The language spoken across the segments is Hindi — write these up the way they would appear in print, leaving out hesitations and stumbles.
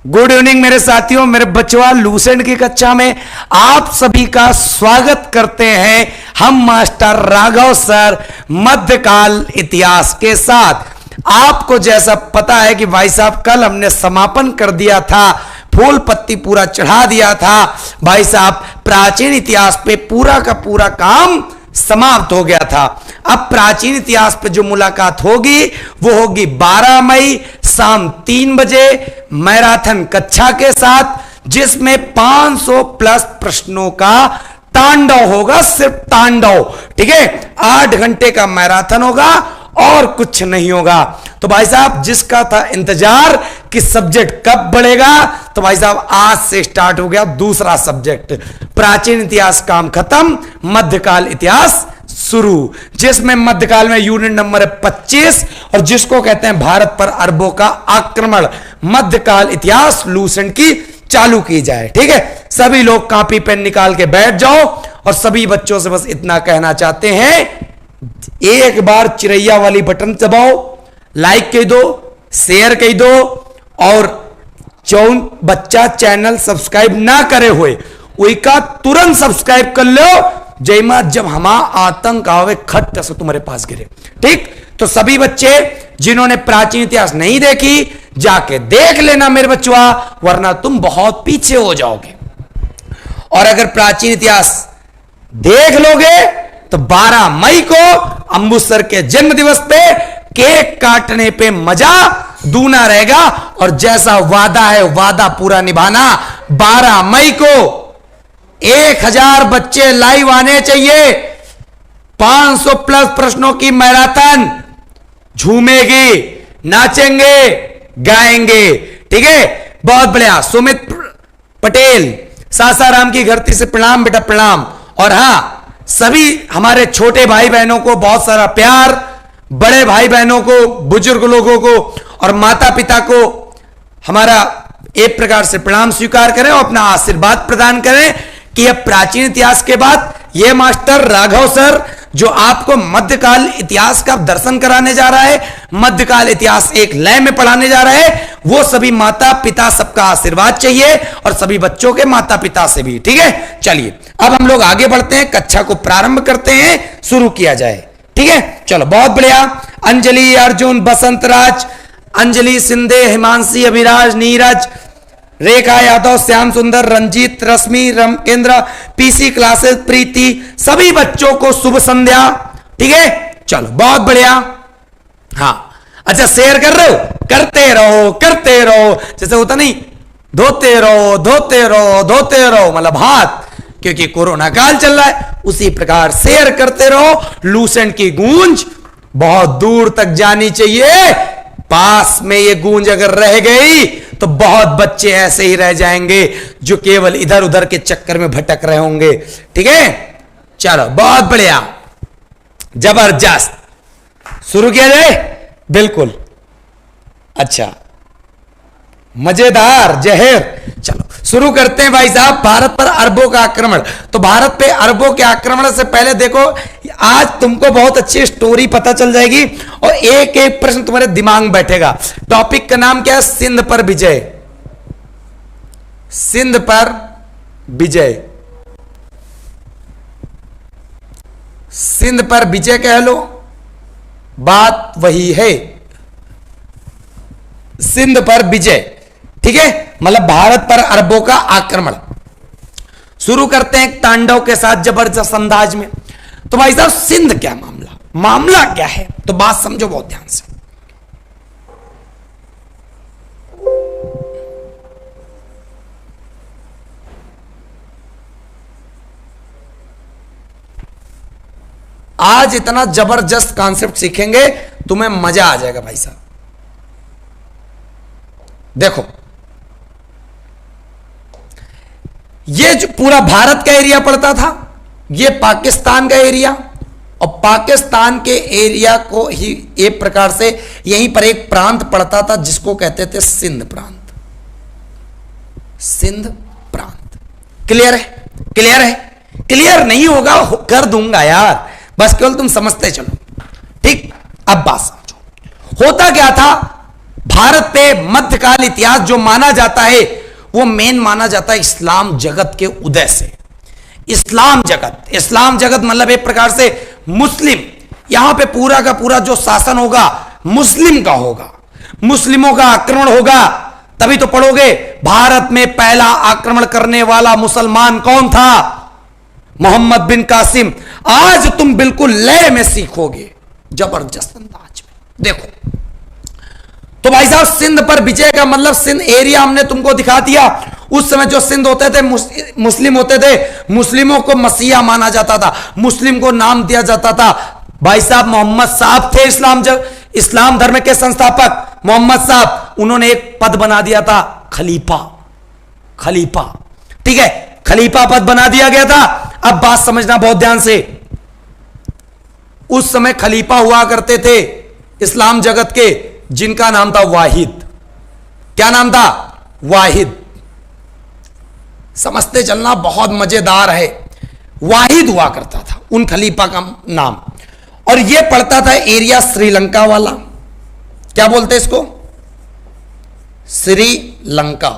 गुड इवनिंग मेरे साथियों, मेरे बच्चों, लूसेंट की कक्षा में आप सभी का स्वागत करते हैं हम मास्टर राघव सर मध्यकाल इतिहास के साथ। आपको जैसा पता है कि भाई साहब कल हमने समापन कर दिया था, फूल पत्ती पूरा चढ़ा दिया था भाई साहब, प्राचीन इतिहास पे पूरा का पूरा काम समाप्त हो गया था। अब प्राचीन इतिहास पे जो मुलाकात होगी वो होगी 12 मई शाम 3 बजे मैराथन कक्षा के साथ, जिसमें 500 प्लस प्रश्नों का तांडव होगा, सिर्फ तांडव। ठीक है, 8 घंटे का मैराथन होगा और कुछ नहीं होगा। तो भाई साहब जिसका था इंतजार कि सब्जेक्ट कब बढ़ेगा, तो भाई साहब आज से स्टार्ट हो गया दूसरा सब्जेक्ट, प्राचीन इतिहास काम खत्म, मध्यकाल इतिहास शुरू, जिसमें मध्यकाल में यूनिट नंबर है 25 और जिसको कहते हैं भारत पर अरबों का आक्रमण। मध्यकाल इतिहास लूसेंट की चालू की जाए। ठीक है, सभी लोग कॉपी पेन निकाल के बैठ जाओ और सभी बच्चों से बस इतना कहना चाहते हैं, एक बार चिरैया वाली बटन दबाओ, लाइक कह दो, शेयर कह दो, और जौन बच्चा चैनल सब्सक्राइब ना करे हुए उसका तुरंत सब्सक्राइब कर लो, जय मां जब हमा आतंक आवे खट से तुम्हारे पास गिरे। ठीक, तो सभी बच्चे जिन्होंने प्राचीन इतिहास नहीं देखी जाके देख लेना मेरे बच्चों, वरना तुम बहुत पीछे हो जाओगे। और अगर प्राचीन इतिहास देख लोगे तो 12 मई को अमृतसर के जन्म दिवस पे केक काटने पे मजा दूना रहेगा। और जैसा वादा है वादा पूरा निभाना। 12 मई को 1000 बच्चे लाइव आने चाहिए, 500 प्लस प्रश्नों की मैराथन, झूमेगी, नाचेंगे, गाएंगे। ठीक है, बहुत बढ़िया। सुमित पटेल सासाराम की धरती से प्रणाम बेटा, प्रणाम। और हां, सभी हमारे छोटे भाई बहनों को बहुत सारा प्यार, बड़े भाई बहनों को, बुजुर्ग लोगों को और माता पिता को हमारा एक प्रकार से प्रणाम स्वीकार करें और अपना आशीर्वाद प्रदान करें कि अब प्राचीन इतिहास के बाद यह मास्टर राघव सर जो आपको मध्यकाल इतिहास का दर्शन कराने जा रहा है, मध्यकाल इतिहास एक लय में पढ़ाने जा रहा है, वो सभी माता पिता सबका आशीर्वाद चाहिए और सभी बच्चों के माता पिता से भी। ठीक है, चलिए अब हम लोग आगे बढ़ते हैं, कक्षा को प्रारंभ करते हैं, शुरू किया जाए। ठीक है, चलो बहुत बढ़िया। अंजलि, अर्जुन, बसंत राज, अंजलि सिंधे, हिमांशी, अभिराज, नीरज, रेखा यादव, श्याम सुंदर, रंजीत, रश्मि, केंद्र, पीसी क्लासेस, प्रीति, सभी बच्चों को शुभ संध्या। ठीक है, चलो बहुत बढ़िया। हाँ अच्छा, शेयर कर रहे हो, करते रहो करते रहो, जैसे होता नहीं, धोते रहो धोते रहो धोते रहो, मतलब हाथ, क्योंकि कोरोना काल चल रहा है, उसी प्रकार शेयर करते रहो। लूसेंट की गूंज बहुत दूर तक जानी चाहिए, पास में ये गूंज अगर रह गई तो बहुत बच्चे ऐसे ही रह जाएंगे जो केवल इधर उधर के चक्कर में भटक रहे होंगे। ठीक है, चलो बहुत बढ़िया, जबरदस्त, शुरू किया जाए। बिल्कुल, अच्छा, मजेदार, जहर। चलो शुरू करते हैं भाई साहब। भारत पर अरबों का आक्रमण। तो भारत पे अरबों के आक्रमण से पहले देखो, आज तुमको बहुत अच्छी स्टोरी पता चल जाएगी और एक एक प्रश्न तुम्हारे दिमाग में बैठेगा। टॉपिक का नाम क्या है? सिंध पर विजय। सिंध पर विजय, सिंध पर विजय कह लो, बात वही है, सिंध पर विजय। ठीक है, मतलब भारत पर अरबों का आक्रमण। शुरू करते हैं एक तांडव के साथ, जबरदस्त अंदाज में। तो भाई साहब सिंध क्या मामला, मामला क्या है, तो बात समझो बहुत ध्यान से। आज इतना जबरदस्त कॉन्सेप्ट सीखेंगे, तुम्हें मजा आ जाएगा भाई साहब। देखो, ये जो पूरा भारत का एरिया पड़ता था, ये पाकिस्तान का एरिया, और पाकिस्तान के एरिया को ही एक प्रकार से यहीं पर एक प्रांत पड़ता था जिसको कहते थे सिंध प्रांत। सिंध प्रांत क्लियर है? क्लियर है? क्लियर नहीं होगा कर दूंगा यार, बस केवल तुम समझते चलो। ठीक, अब बात समझो। होता क्या था, भारत पे मध्यकाल इतिहास जो माना जाता है वो मेन माना जाता है इस्लाम जगत के उदय से। इस्लाम जगत मतलब एक प्रकार से मुस्लिम, यहां पे पूरा का पूरा जो शासन होगा मुस्लिम का होगा, मुस्लिमों का आक्रमण होगा। तभी तो पढ़ोगे भारत में पहला आक्रमण करने वाला मुसलमान कौन था? मोहम्मद बिन कासिम। आज तुम बिल्कुल लय में सीखोगे, जबरदस्त अंदाज में। देखो तो भाई साहब, सिंध पर विजय का मतलब सिंध एरिया हमने तुमको दिखा दिया। उस समय जो सिंध होते थे मुस्लिम होते थे, मुस्लिमों को मसीहा माना जाता था, मुस्लिम को नाम दिया जाता था। भाई साहब मोहम्मद साहब थे इस्लाम धर्म के संस्थापक मोहम्मद साहब, उन्होंने एक पद बना दिया था खलीफा। ठीक है, खलीफा पद बना दिया गया था। अब बात समझना बहुत ध्यान से, उस समय खलीफा हुआ करते थे इस्लाम जगत के, जिनका नाम था वाहिद। क्या नाम था? वाहिद। समझते चलना, बहुत मजेदार है। वाहिद हुआ करता था उन खलीफा का नाम, और यह पड़ता था एरिया श्रीलंका वाला। क्या बोलते इसको? श्रीलंका।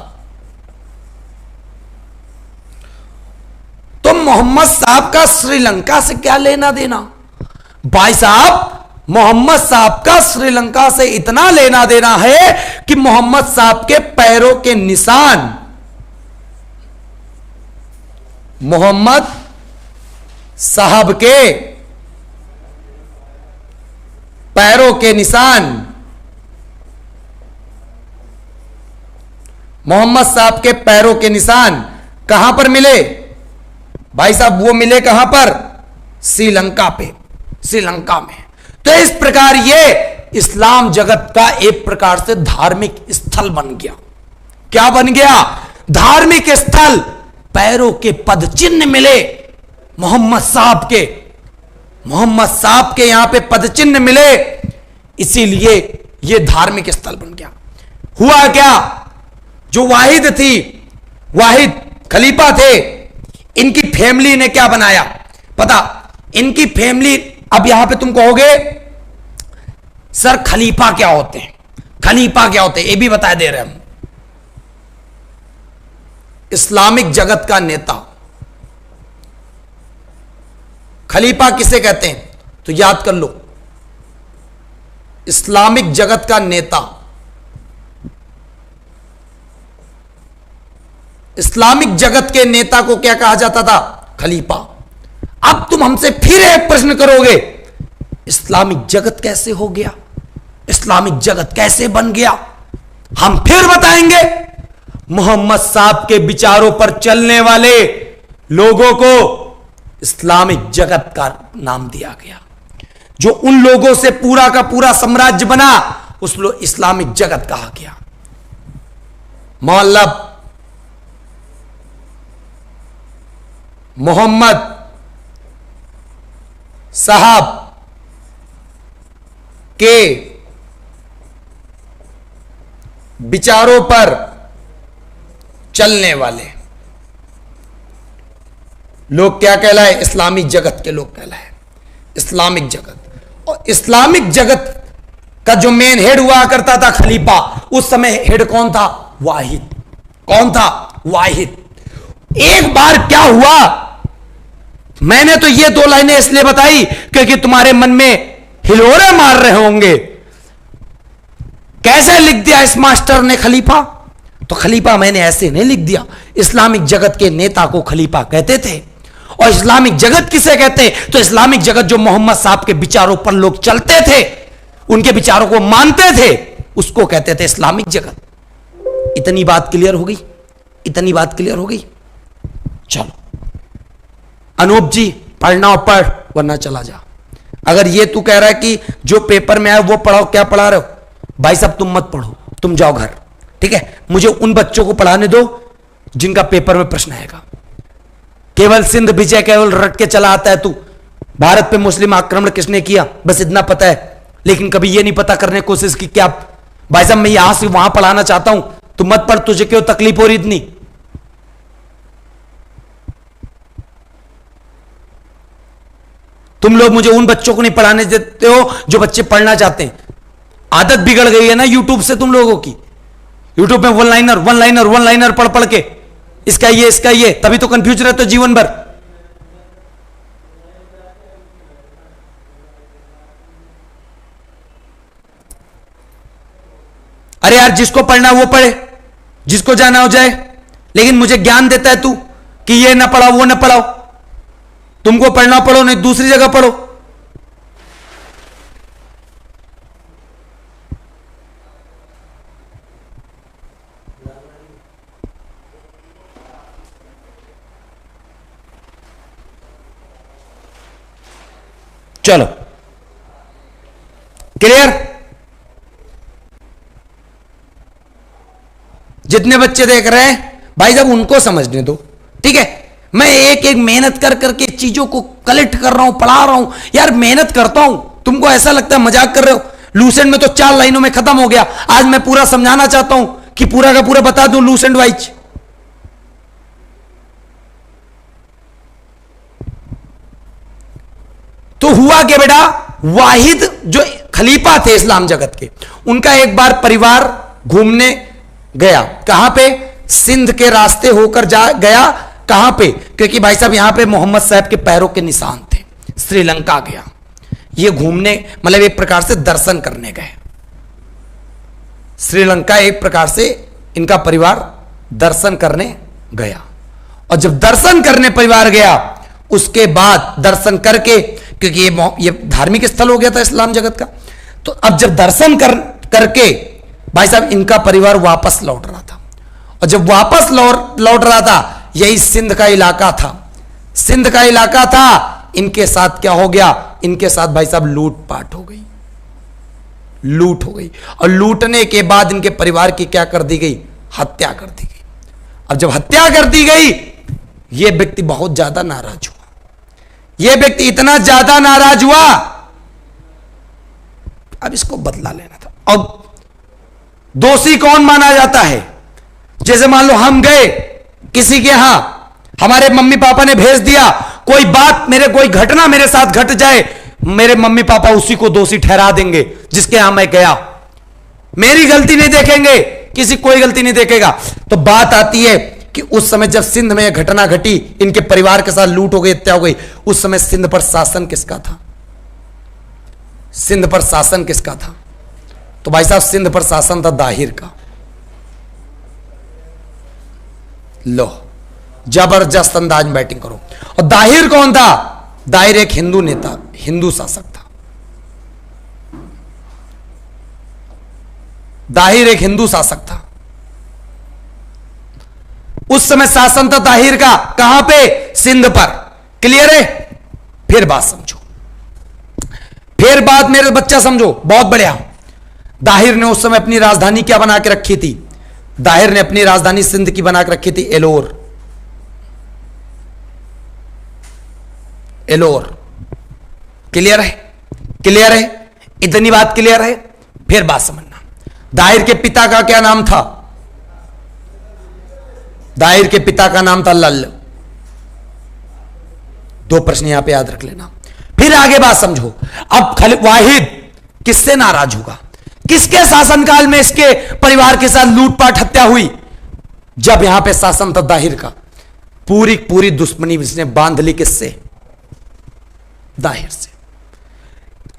तो मोहम्मद साहब का श्रीलंका से क्या लेना देना? भाई साहब मोहम्मद साहब का श्रीलंका से इतना लेना देना है कि मोहम्मद साहब के पैरों के निशान, मोहम्मद साहब के पैरों के निशान, मोहम्मद साहब के पैरों के निशान कहां पर मिले? भाई साहब वो मिले कहां पर? श्रीलंका पे, श्रीलंका में। तो इस प्रकार ये इस्लाम जगत का एक प्रकार से धार्मिक स्थल बन गया। क्या बन गया? धार्मिक स्थल। पैरों के पद चिन्ह मिले मोहम्मद साहब के, मोहम्मद साहब के यहां पे पद चिन्ह मिले, इसीलिए यह धार्मिक स्थल बन गया। हुआ क्या? जो वाहिद थी, वाहिद खलीफा थे, इनकी फैमिली ने क्या बनाया पता? इनकी फैमिली, अब यहां पे तुम कहोगे सर खलीफा क्या होते हैं, खलीफा क्या होते हैं, ये भी बता दे रहे हम। इस्लामिक जगत का नेता। खलीफा किसे कहते हैं? तो याद कर लो, इस्लामिक जगत का नेता। इस्लामिक जगत के नेता को क्या कहा जाता था? खलीफा। अब तुम हमसे फिर एक प्रश्न करोगे, इस्लामिक जगत कैसे हो गया, इस्लामिक जगत कैसे बन गया? हम फिर बताएंगे, मोहम्मद साहब के विचारों पर चलने वाले लोगों को इस्लामिक जगत का नाम दिया गया। जो उन लोगों से पूरा का पूरा साम्राज्य बना, उसको इस्लामिक जगत कहा गया। मतलब मोहम्मद साहब के विचारों पर चलने वाले लोग क्या कहलाए? इस्लामिक जगत के लोग कहलाए। इस्लामिक जगत। और इस्लामिक जगत का जो मेन हेड हुआ करता था खलीफा, उस समय हेड कौन था? वाहिद। कौन था? वाहिद। एक बार क्या हुआ, मैंने तो ये दो लाइनें इसलिए बताई क्योंकि तुम्हारे मन में हिलोरे मार रहे होंगे, कैसे लिख दिया इस मास्टर ने खलीफा? तो खलीफा मैंने ऐसे नहीं लिख दिया। इस्लामिक जगत के नेता को खलीफा कहते थे। और इस्लामिक जगत किसे कहते हैं? तो इस्लामिक जगत जो मोहम्मद साहब के विचारों पर लोग चलते थे, उनके विचारों को मानते थे, उसको कहते थे इस्लामिक जगत। इतनी बात क्लियर हो गई? इतनी बात क्लियर हो गई? चलो अनूप जी, पढ़ना हो पढ़, वरना चला जा। अगर ये तू कह रहा है कि जो पेपर में आया वो पढ़ाओ, क्या पढ़ा रहे हो? भाई साहब तुम मत पढ़ो, तुम जाओ घर। ठीक है, मुझे उन बच्चों को पढ़ाने दो जिनका पेपर में प्रश्न आएगा। केवल सिंध विजय केवल रट के चला आता है तू। भारत पे मुस्लिम आक्रमण किसने किया बस इतना पता है, लेकिन कभी ये नहीं पता करने की कोशिश की क्या भाई साहब मैं यहां से वहां पढ़ाना चाहता हूं, तू मत पढ़, तुझे क्यों तकलीफ हो रही इतनी? तुम लोग मुझे उन बच्चों को नहीं पढ़ाने देते हो जो बच्चे पढ़ना चाहते हैं। आदत बिगड़ गई है ना यूट्यूब से तुम लोगों की। यूट्यूब में one liner one liner one liner पढ़ पढ़ के इसका ये, तभी तो कंफ्यूज रहते हो जीवन भर। अरे यार, जिसको पढ़ना वो पढ़े, जिसको जाना हो जाए, लेकिन मुझे ज्ञान देता है तू कि ये ना पढ़ाओ वो ना पढ़ाओ। तुमको पढ़ना पढ़ो, नहीं दूसरी जगह पढ़ो। चलो क्लियर। जितने बच्चे देख रहे हैं भाई साहब उनको समझने दो, ठीक है। मैं एक एक मेहनत कर करके चीजों को कलेक्ट कर रहा हूं, पढ़ा रहा हूं यार, मेहनत करता हूं। तुमको ऐसा लगता है मजाक कर रहे हो। लूसेंट में तो 4 लाइनों में खत्म हो गया। आज मैं पूरा समझाना चाहता हूं कि पूरा का पूरा बता दूं लूसेंट वाइज। तो हुआ क्या बेटा, वाहिद जो खलीफा थे इस्लाम जगत के, उनका एक बार परिवार घूमने गया। कहां पे? सिंध के रास्ते होकर गया। कहां पे? क्योंकि भाई साहब यहां पे मोहम्मद साहब के पैरों के निशान थे। श्रीलंका गया ये घूमने, मतलब एक प्रकार से दर्शन करने गए। श्रीलंका एक प्रकार से इनका परिवार दर्शन करने गया। और जब दर्शन करने परिवार गया, उसके बाद दर्शन करके, क्योंकि ये धार्मिक स्थल हो गया था इस्लाम जगत का, तो अब जब दर्शन करके भाई साहब इनका परिवार वापस लौट रहा था। और जब वापस लौट रहा था, यही सिंध का इलाका था। सिंध का इलाका था। इनके साथ क्या हो गया? इनके साथ भाई साहब लूटपाट हो गई, लूट हो गई। और लूटने के बाद इनके परिवार की क्या कर दी गई? हत्या कर दी गई। अब जब हत्या कर दी गई, यह व्यक्ति बहुत ज्यादा नाराज हुआ। यह व्यक्ति इतना ज्यादा नाराज हुआ, अब इसको बदला लेना था। अब दोषी कौन माना जाता है? जैसे मान लो हम गए किसी के यहां, हमारे मम्मी पापा ने भेज दिया, कोई बात कोई घटना मेरे साथ घट जाए, मेरे मम्मी पापा उसी को दोषी ठहरा देंगे जिसके यहां मैं गया। मेरी गलती नहीं देखेंगे, किसी कोई गलती नहीं देखेगा। तो बात आती है कि उस समय जब सिंध में यह घटना घटी, इनके परिवार के साथ लूट हो गई, हत्या हो गई, उस समय सिंध पर शासन किसका था? सिंध पर शासन किसका था? तो भाई साहब सिंध पर शासन था दाहिर का। लो, जबरदस्त अंदाज में बैटिंग करो। और दाहिर कौन था? दाहिर एक हिंदू नेता, हिंदू शासक था। दाहिर एक हिंदू शासक था। उस समय शासन था दाहिर का। कहां पे? सिंध पर। क्लियर है? फिर बात समझो, फिर बात मेरे बच्चा समझो, बहुत बढ़िया। दाहिर ने उस समय अपनी राजधानी क्या बना के रखी थी? दाहिर ने अपनी राजधानी सिंध की बना के रखी थी एलोर। एलोर। क्लियर है? क्लियर है? इतनी बात क्लियर है? फिर बात समझना। दाहिर के पिता का क्या नाम था? दाहिर के पिता का नाम था लल। 2 प्रश्न यहां पे याद रख लेना। फिर आगे बात समझो। अब वाहिद किससे नाराज होगा? किसके शासनकाल में इसके परिवार के साथ लूटपाट हत्या हुई? जब यहां पे शासन था दाहिर का। पूरी पूरी दुश्मनी इसने बांध ली किससे? दाहिर से।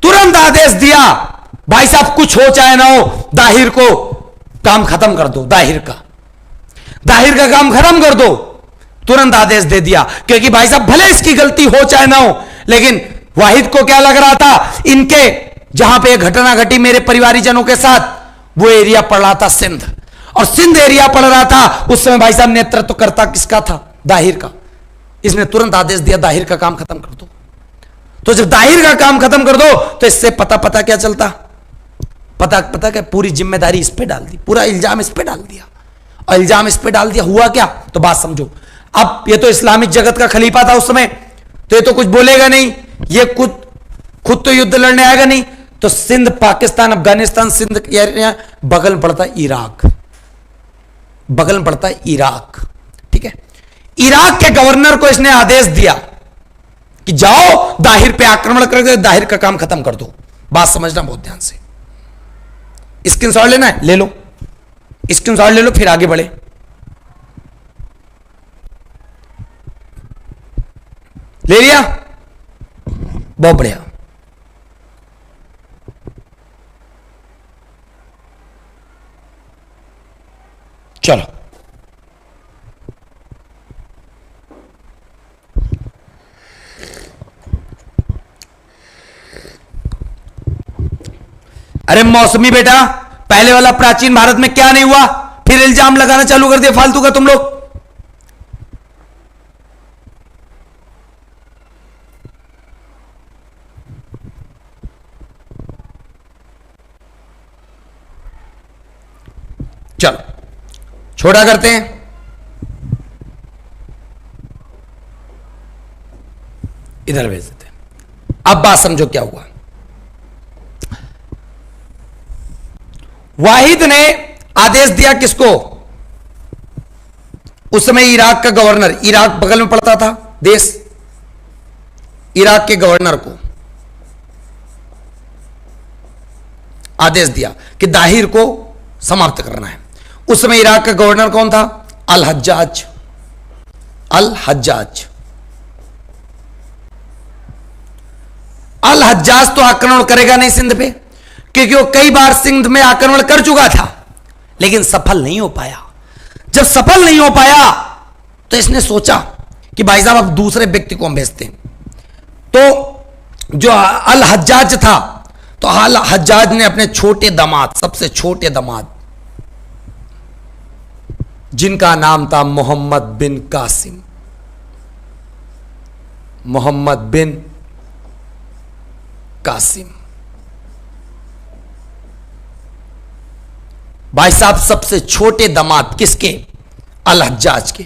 तुरंत आदेश दिया, भाई साहब कुछ हो चाहे ना हो, दाहिर को काम खत्म कर दो। दाहिर का काम खत्म कर दो। तुरंत आदेश दे दिया, क्योंकि भाई साहब भले इसकी गलती हो चाहे ना हो, लेकिन वाहिद को क्या लग रहा था? इनके जहां पे घटना घटी मेरे परिवारीजनों के साथ, वो एरिया पड़ रहा था सिंध, और सिंध एरिया पड़ रहा था। उस समय भाई साहब नेतृत्व करता किसका था? दाहिर का। इसने तुरंत आदेश दिया, दाहिर का काम खत्म कर दो। तो जब दाहिर का काम खत्म कर दो, तो इससे पता क्या चलता? पता क्या? पूरी जिम्मेदारी इस पे डाल दी, पूरा इल्जाम इस पे डाल दिया। और इल्जाम इस पे डाल दिया, हुआ क्या? तो बात समझो। अब ये तो इस्लामिक जगत का खलीफा था उस समय, तो ये तो कुछ बोलेगा नहीं, ये खुद तो युद्ध लड़ने आएगा नहीं। तो सिंध, पाकिस्तान, अफगानिस्तान, सिंध एरिया बगल में पड़ता है इराक। बगल में पड़ता है इराक, ठीक है। इराक के गवर्नर को इसने आदेश दिया कि जाओ दाहिर पे आक्रमण करके दाहिर का काम खत्म कर दो। बात समझना बहुत ध्यान से। स्क्रीनशॉट लेना है, ले लो, स्क्रीनशॉट ले लो, फिर आगे बढ़े। ले लिया, बहुत बढ़िया। चलो, अरे मौसमी बेटा, पहले वाला प्राचीन भारत में क्या नहीं हुआ, फिर इल्जाम लगाना चालू कर दिया फालतू का तुम लोग। चलो छोटा करते हैं। इधर भेज देते हैं। अब बात समझो क्या हुआ। वाहिद ने आदेश दिया किसको? उस समय इराक का गवर्नर, इराक बगल में पड़ता था देश, इराक के गवर्नर को आदेश दिया कि दाहिर को समाप्त करना है। उस समय इराक का गवर्नर कौन था? अल हज्जाज। अल हज्जाज, अल हज्जाज तो आक्रमण करेगा नहीं सिंध पे, क्योंकि वो कई बार सिंध में आक्रमण कर चुका था, लेकिन सफल नहीं हो पाया। जब सफल नहीं हो पाया तो इसने सोचा कि भाई साहब अब दूसरे व्यक्ति को हम भेजते हैं। तो जो अल हज्जाज था, तो अल हज्जाज ने अपने छोटे दामाद, सबसे छोटे दामाद, जिनका नाम था मोहम्मद बिन कासिम, मोहम्मद बिन कासिम, भाई साहब सबसे छोटे दामाद किसके? अल हज्जाज के।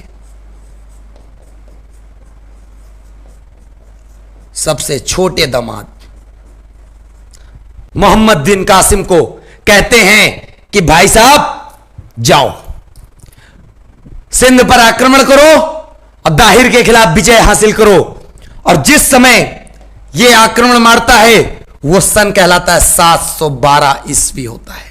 सबसे छोटे दामाद मोहम्मद बिन कासिम को कहते हैं कि भाई साहब जाओ, सिंध पर आक्रमण करो और दाहिर के खिलाफ विजय हासिल करो। और जिस समय यह आक्रमण मारता है वो सन कहलाता है 712 ईस्वी होता है।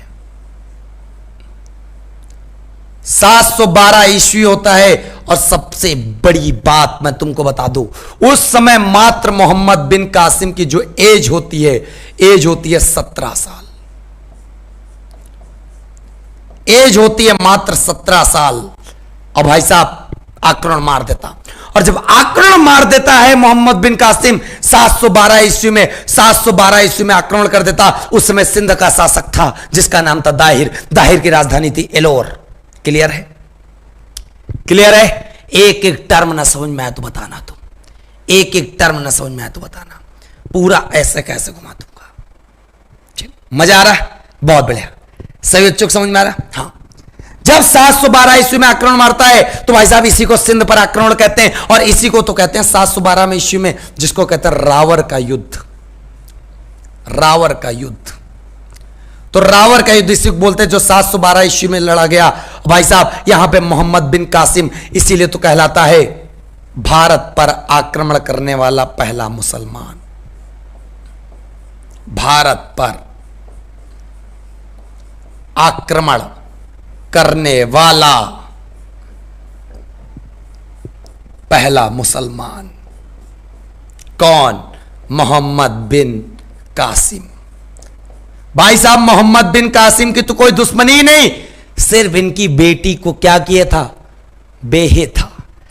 712 ईस्वी होता है। और सबसे बड़ी बात मैं तुमको बता दूं, उस समय मात्र मोहम्मद बिन कासिम की जो एज होती है, एज होती है 17 साल। एज होती है मात्र 17 साल। और भाई साहब आक्रमण मार देता। और जब आक्रमण मार देता है मोहम्मद बिन कासिम 712 ईस्वी में, 712 ईस्वी में आक्रमण कर देता। उस समय सिंध का शासक था जिसका नाम था दाहिर। दाहिर की राजधानी थी एलोर। क्लियर है? क्लियर है? एक एक टर्म ना समझ में आया तो बताना, तुम एक एक टर्म ना समझ में आया तो बताना, पूरा ऐसे कैसे घुमा दूंगा। मजा आ रहा है? बहुत बढ़िया। सभी बच्चों को समझ में आ रहा? हाँ। जब 712 ईस्वी में आक्रमण मारता है तो भाई साहब इसी को सिंध पर आक्रमण कहते हैं। और इसी को तो कहते हैं 712 में ईस्वी में जिसको कहते हैं रावर का युद्ध। रावर का युद्ध, तो रावर का युद्ध इसी को बोलते हैं जो 712 ईस्वी में लड़ा गया। भाई साहब यहां पे मोहम्मद बिन कासिम इसीलिए तो कहलाता है भारत पर आक्रमण करने वाला पहला मुसलमान। भारत पर आक्रमण करने वाला पहला मुसलमान कौन? मोहम्मद बिन कासिम। भाई साहब मोहम्मद बिन कासिम की तो कोई दुश्मनी नहीं, सिर्फ इनकी बेटी को क्या किया था? बेहे था,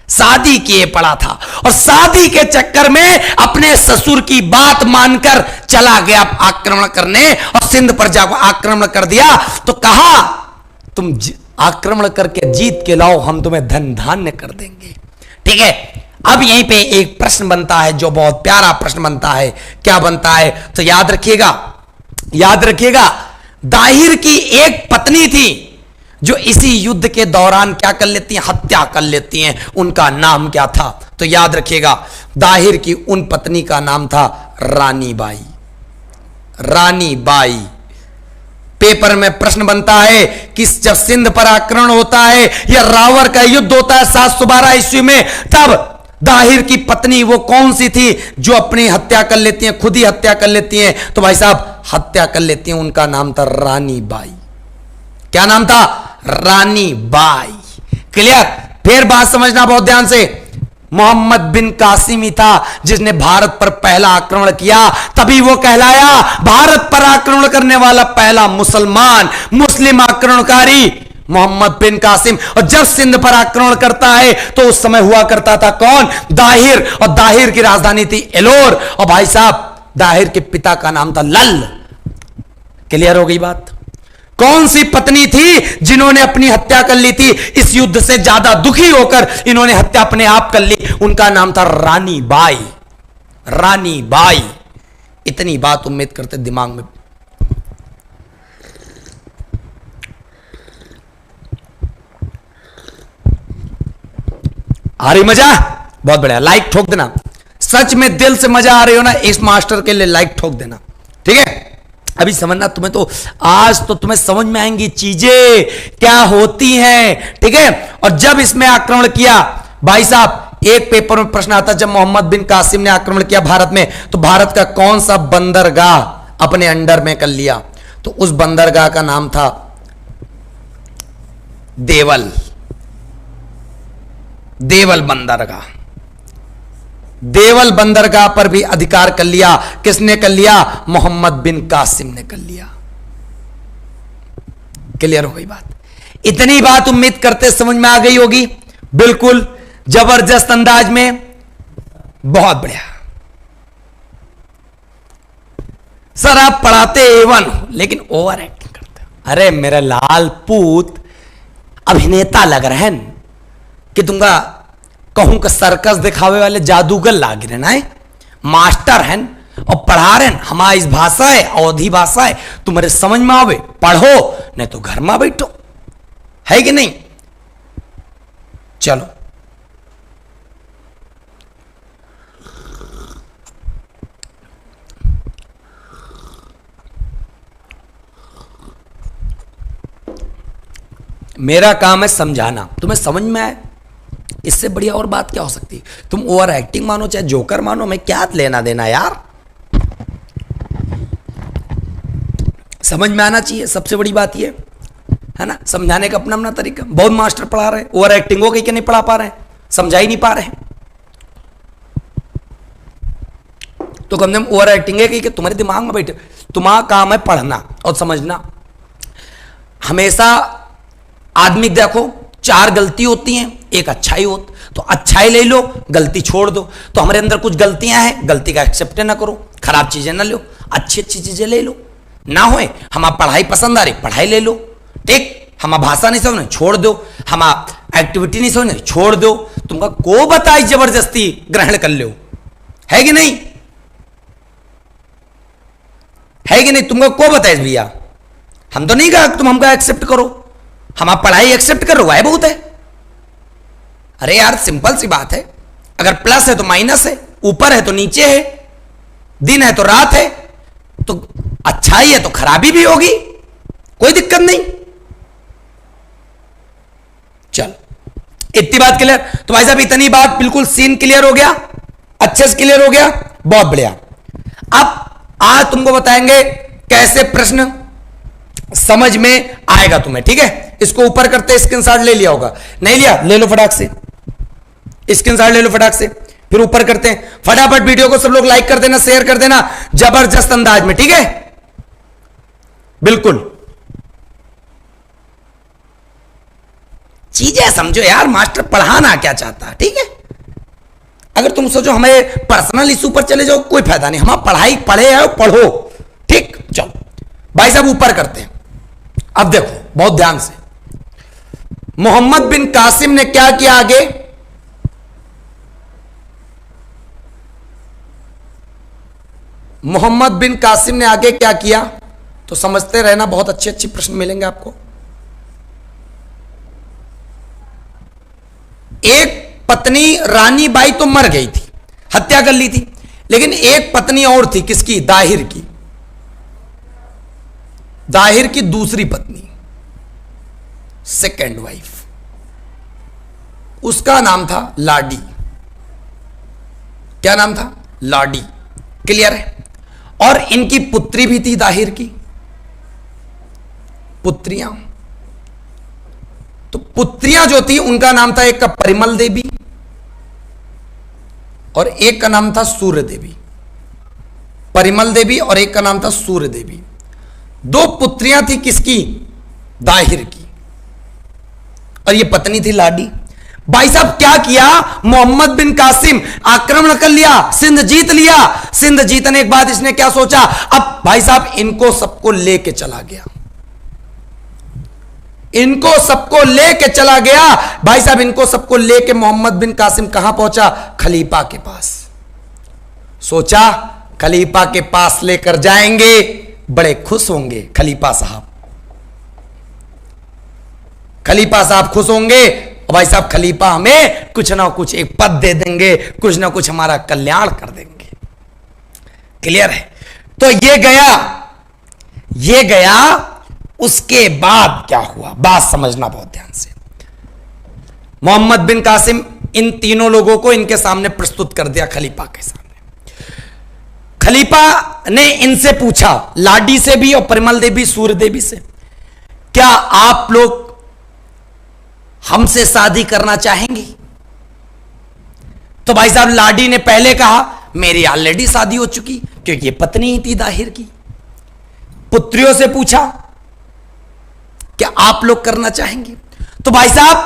शादी किए पड़ा था। और शादी के चक्कर में अपने ससुर की बात मानकर चला गया आक्रमण करने और सिंध पर जाकर आक्रमण कर दिया। तो कहा तुम आक्रमण करके जीत के लाओ, हम तुम्हें धन धान्य कर देंगे। ठीक है। अब यहीं पे एक प्रश्न बनता है जो बहुत प्यारा प्रश्न बनता है। क्या बनता है? तो याद रखिएगा, याद रखिएगा, दाहिर की एक पत्नी थी जो इसी युद्ध के दौरान क्या कर लेती हैं? हत्या कर लेती हैं। उनका नाम क्या था? तो याद रखिएगा, दाहिर की उन पत्नी का नाम था रानी बाई। Rani by. पेपर में प्रश्न बनता है कि जब सिंध पर आक्रमण होता है या रावर का युद्ध होता है 712 ईस्वी में, तब दाहिर की पत्नी वो कौन सी थी जो अपनी हत्या कर लेती हैं, खुद ही हत्या कर लेती हैं? तो भाई साहब हत्या कर लेती हैं, उनका नाम था रानी बाई। क्या नाम था? रानी बाई। क्लियर? फिर बात समझना बहुत ध्यान से। मोहम्मद बिन कासिम ही था जिसने भारत पर पहला आक्रमण किया, तभी वो कहलाया भारत पर आक्रमण करने वाला पहला मुसलमान, मुस्लिम आक्रमणकारी मोहम्मद बिन कासिम। और जब सिंध पर आक्रमण करता है तो उस समय हुआ करता था कौन? दाहिर। और दाहिर की राजधानी थी एलोर। और भाई साहब दाहिर के पिता का नाम था लल। क्लियर हो गई बात? कौन सी पत्नी थी जिन्होंने अपनी हत्या कर ली थी? इस युद्ध से ज्यादा दुखी होकर इन्होंने हत्या अपने आप कर ली। उनका नाम था रानी बाई। Rani by. इतनी बात उम्मीद करते दिमाग में। आ रही मजा? बहुत बढ़िया, लाइक ठोक देना। सच में दिल से मजा आ रही हो ना, इस मास्टर के लिए लाइक ठोक देना, ठीक है? अभी समझना तुम्हें, तो आज तो तुम्हें समझ में आएंगी चीजें क्या होती हैं, ठीक है? और जब इसमें आक्रमण किया भाई साहब, एक पेपर में प्रश्न आता, जब मोहम्मद बिन कासिम ने आक्रमण किया भारत में, तो भारत का कौन सा बंदरगाह अपने अंडर में कर लिया? तो उस बंदरगाह का नाम था देवल। देवल बंदरगाह। देवल बंदरगाह पर भी अधिकार कर लिया। किसने कर लिया? मोहम्मद बिन कासिम ने कर लिया। क्लियर हो गई बात? इतनी बात उम्मीद करते समझ में आ गई होगी। बिल्कुल जबरदस्त अंदाज में, बहुत बढ़िया। सर आप पढ़ाते एवन हो लेकिन ओवर एक्टिंग करते हो। अरे मेरा लाल पूत अभिनेता लग रहे हैं कि तुमका कहूं कि सर्कस दिखावे वाले जादूगर लाग रहे ना, मास्टर हैं और पढ़ा रहे हैं। हमारी इस भाषा है, अवधी भाषा है, तुम्हारे समझ में आवे पढ़ो, नहीं तो घर में बैठो, है कि नहीं? चलो मेरा काम है समझाना, तुम्हें समझ में आए, इससे बढ़िया और बात क्या हो सकती है? तुम ओवर एक्टिंग मानो चाहे जोकर मानो, मैं क्या लेना देना यार। समझ में आना चाहिए, सबसे बड़ी बात ये है ना। समझाने का अपना अपना तरीका। बहुत मास्टर पढ़ा रहे, ओवर एक्टिंग हो गई कि नहीं पढ़ा पा रहे, समझा ही नहीं पा रहे। तो कम से कम ओवर एक्टिंग है कि तुम्हारे दिमाग में बैठे। तुम्हारा काम है पढ़ना और समझना। हमेशा आदमी देखो, चार गलती होती हैं, एक अच्छाई होती, तो अच्छाई ले लो, गलती छोड़ दो। तो हमारे अंदर कुछ गलतियां हैं, गलती का एक्सेप्ट ना करो, खराब चीजें ना लो, अच्छी अच्छी चीजें ले लो। ना होए हम पढ़ाई पसंद आ रही, पढ़ाई ले लो, ठीक? हम भाषा नहीं समझ, छोड़ दो। हम एक्टिविटी नहीं समझ, छोड़ दो। तुमका को बताई जबरदस्ती ग्रहण कर लो, है कि नहीं? है कि नहीं? तुमको को बताए भैया? हम तो नहीं कहा तुम हमका एक्सेप्ट करो, हम पढ़ाई एक्सेप्ट कर रहे हो, बहुत है। अरे यार सिंपल सी बात है, अगर प्लस है तो माइनस है, ऊपर है तो नीचे है, दिन है तो रात है, तो अच्छाई है तो खराबी भी होगी, कोई दिक्कत नहीं। चल इतनी बात क्लियर? तो भाई साहब इतनी बात, बिल्कुल सीन क्लियर हो गया, अच्छे से क्लियर हो गया, बहुत बढ़िया। अब आज तुमको बताएंगे कैसे प्रश्न समझ में आएगा तुम्हें, ठीक है? इसको ऊपर करते, स्क्रीनशॉट ले लिया होगा, नहीं लिया ले लो फटाक से, स्क्रीनशॉट ले लो फटाक से, फिर ऊपर करते हैं। फटाफट वीडियो को सब लोग लाइक कर देना, शेयर कर देना, जबरदस्त अंदाज में, ठीक है? बिल्कुल चीजें समझो यार, मास्टर पढ़ाना क्या चाहता है, ठीक है? अगर तुम सोचो हमें पर्सनल इशू पर चले जाओ, कोई फायदा नहीं। हम पढ़ाई पढ़े हैं, पढ़ो, ठीक? चलो भाई साहब ऊपर करते हैं। अब देखो बहुत ध्यान से, मोहम्मद बिन कासिम ने क्या किया आगे? मोहम्मद बिन कासिम ने आगे क्या किया? तो समझते रहना, बहुत अच्छे अच्छे प्रश्न मिलेंगे आपको। एक पत्नी रानी बाई तो मर गई थी, हत्या कर ली थी, लेकिन एक पत्नी और थी, किसकी? दाहिर की। दाहिर की दूसरी पत्नी, सेकेंड वाइफ, उसका नाम था लाडी। क्या नाम था? लाडी। क्लियर है? और इनकी पुत्री भी थी दाहिर की, पुत्रियां। तो पुत्रियां जो थी उनका नाम था, एक का परिमल देवी और एक का नाम था सूर्य देवी। परिमल देवी और एक का नाम था सूर्य देवी। दो पुत्रियां थी किसकी? दाहिर की। और ये पत्नी थी लाडी। भाई साहब क्या किया, मोहम्मद बिन कासिम आक्रमण कर लिया, सिंध जीत लिया। सिंध जीतने के बाद इसने क्या सोचा, अब भाई साहब इनको सबको लेके चला गया, इनको सबको लेके चला गया। भाई साहब इनको सबको लेके मोहम्मद बिन कासिम कहां पहुंचा? खलीफा के पास। सोचा खलीफा के पास लेकर जाएंगे, बड़े खुश होंगे खलीफा साहब, खलीफा साहब खुश होंगे। और भाई साहब खलीफा हमें कुछ ना कुछ एक पद दे देंगे, कुछ ना कुछ हमारा कल्याण कर देंगे। क्लियर है? तो ये गया। उसके बाद क्या हुआ, बात समझना बहुत ध्यान से। मोहम्मद बिन कासिम इन तीनों लोगों को इनके सामने प्रस्तुत कर दिया, खलीफा के सामने। खलीफा ने इनसे पूछा, लाडी से भी और परिमल देवी सूर्य देवी से, क्या आप लोग हमसे शादी करना चाहेंगी? तो भाई साहब लाडी ने पहले कहा मेरी ऑलरेडी शादी हो चुकी, क्योंकि ये पत्नी ही थी दाहिर की। पुत्रियों से पूछा क्या आप लोग करना चाहेंगे? तो भाई साहब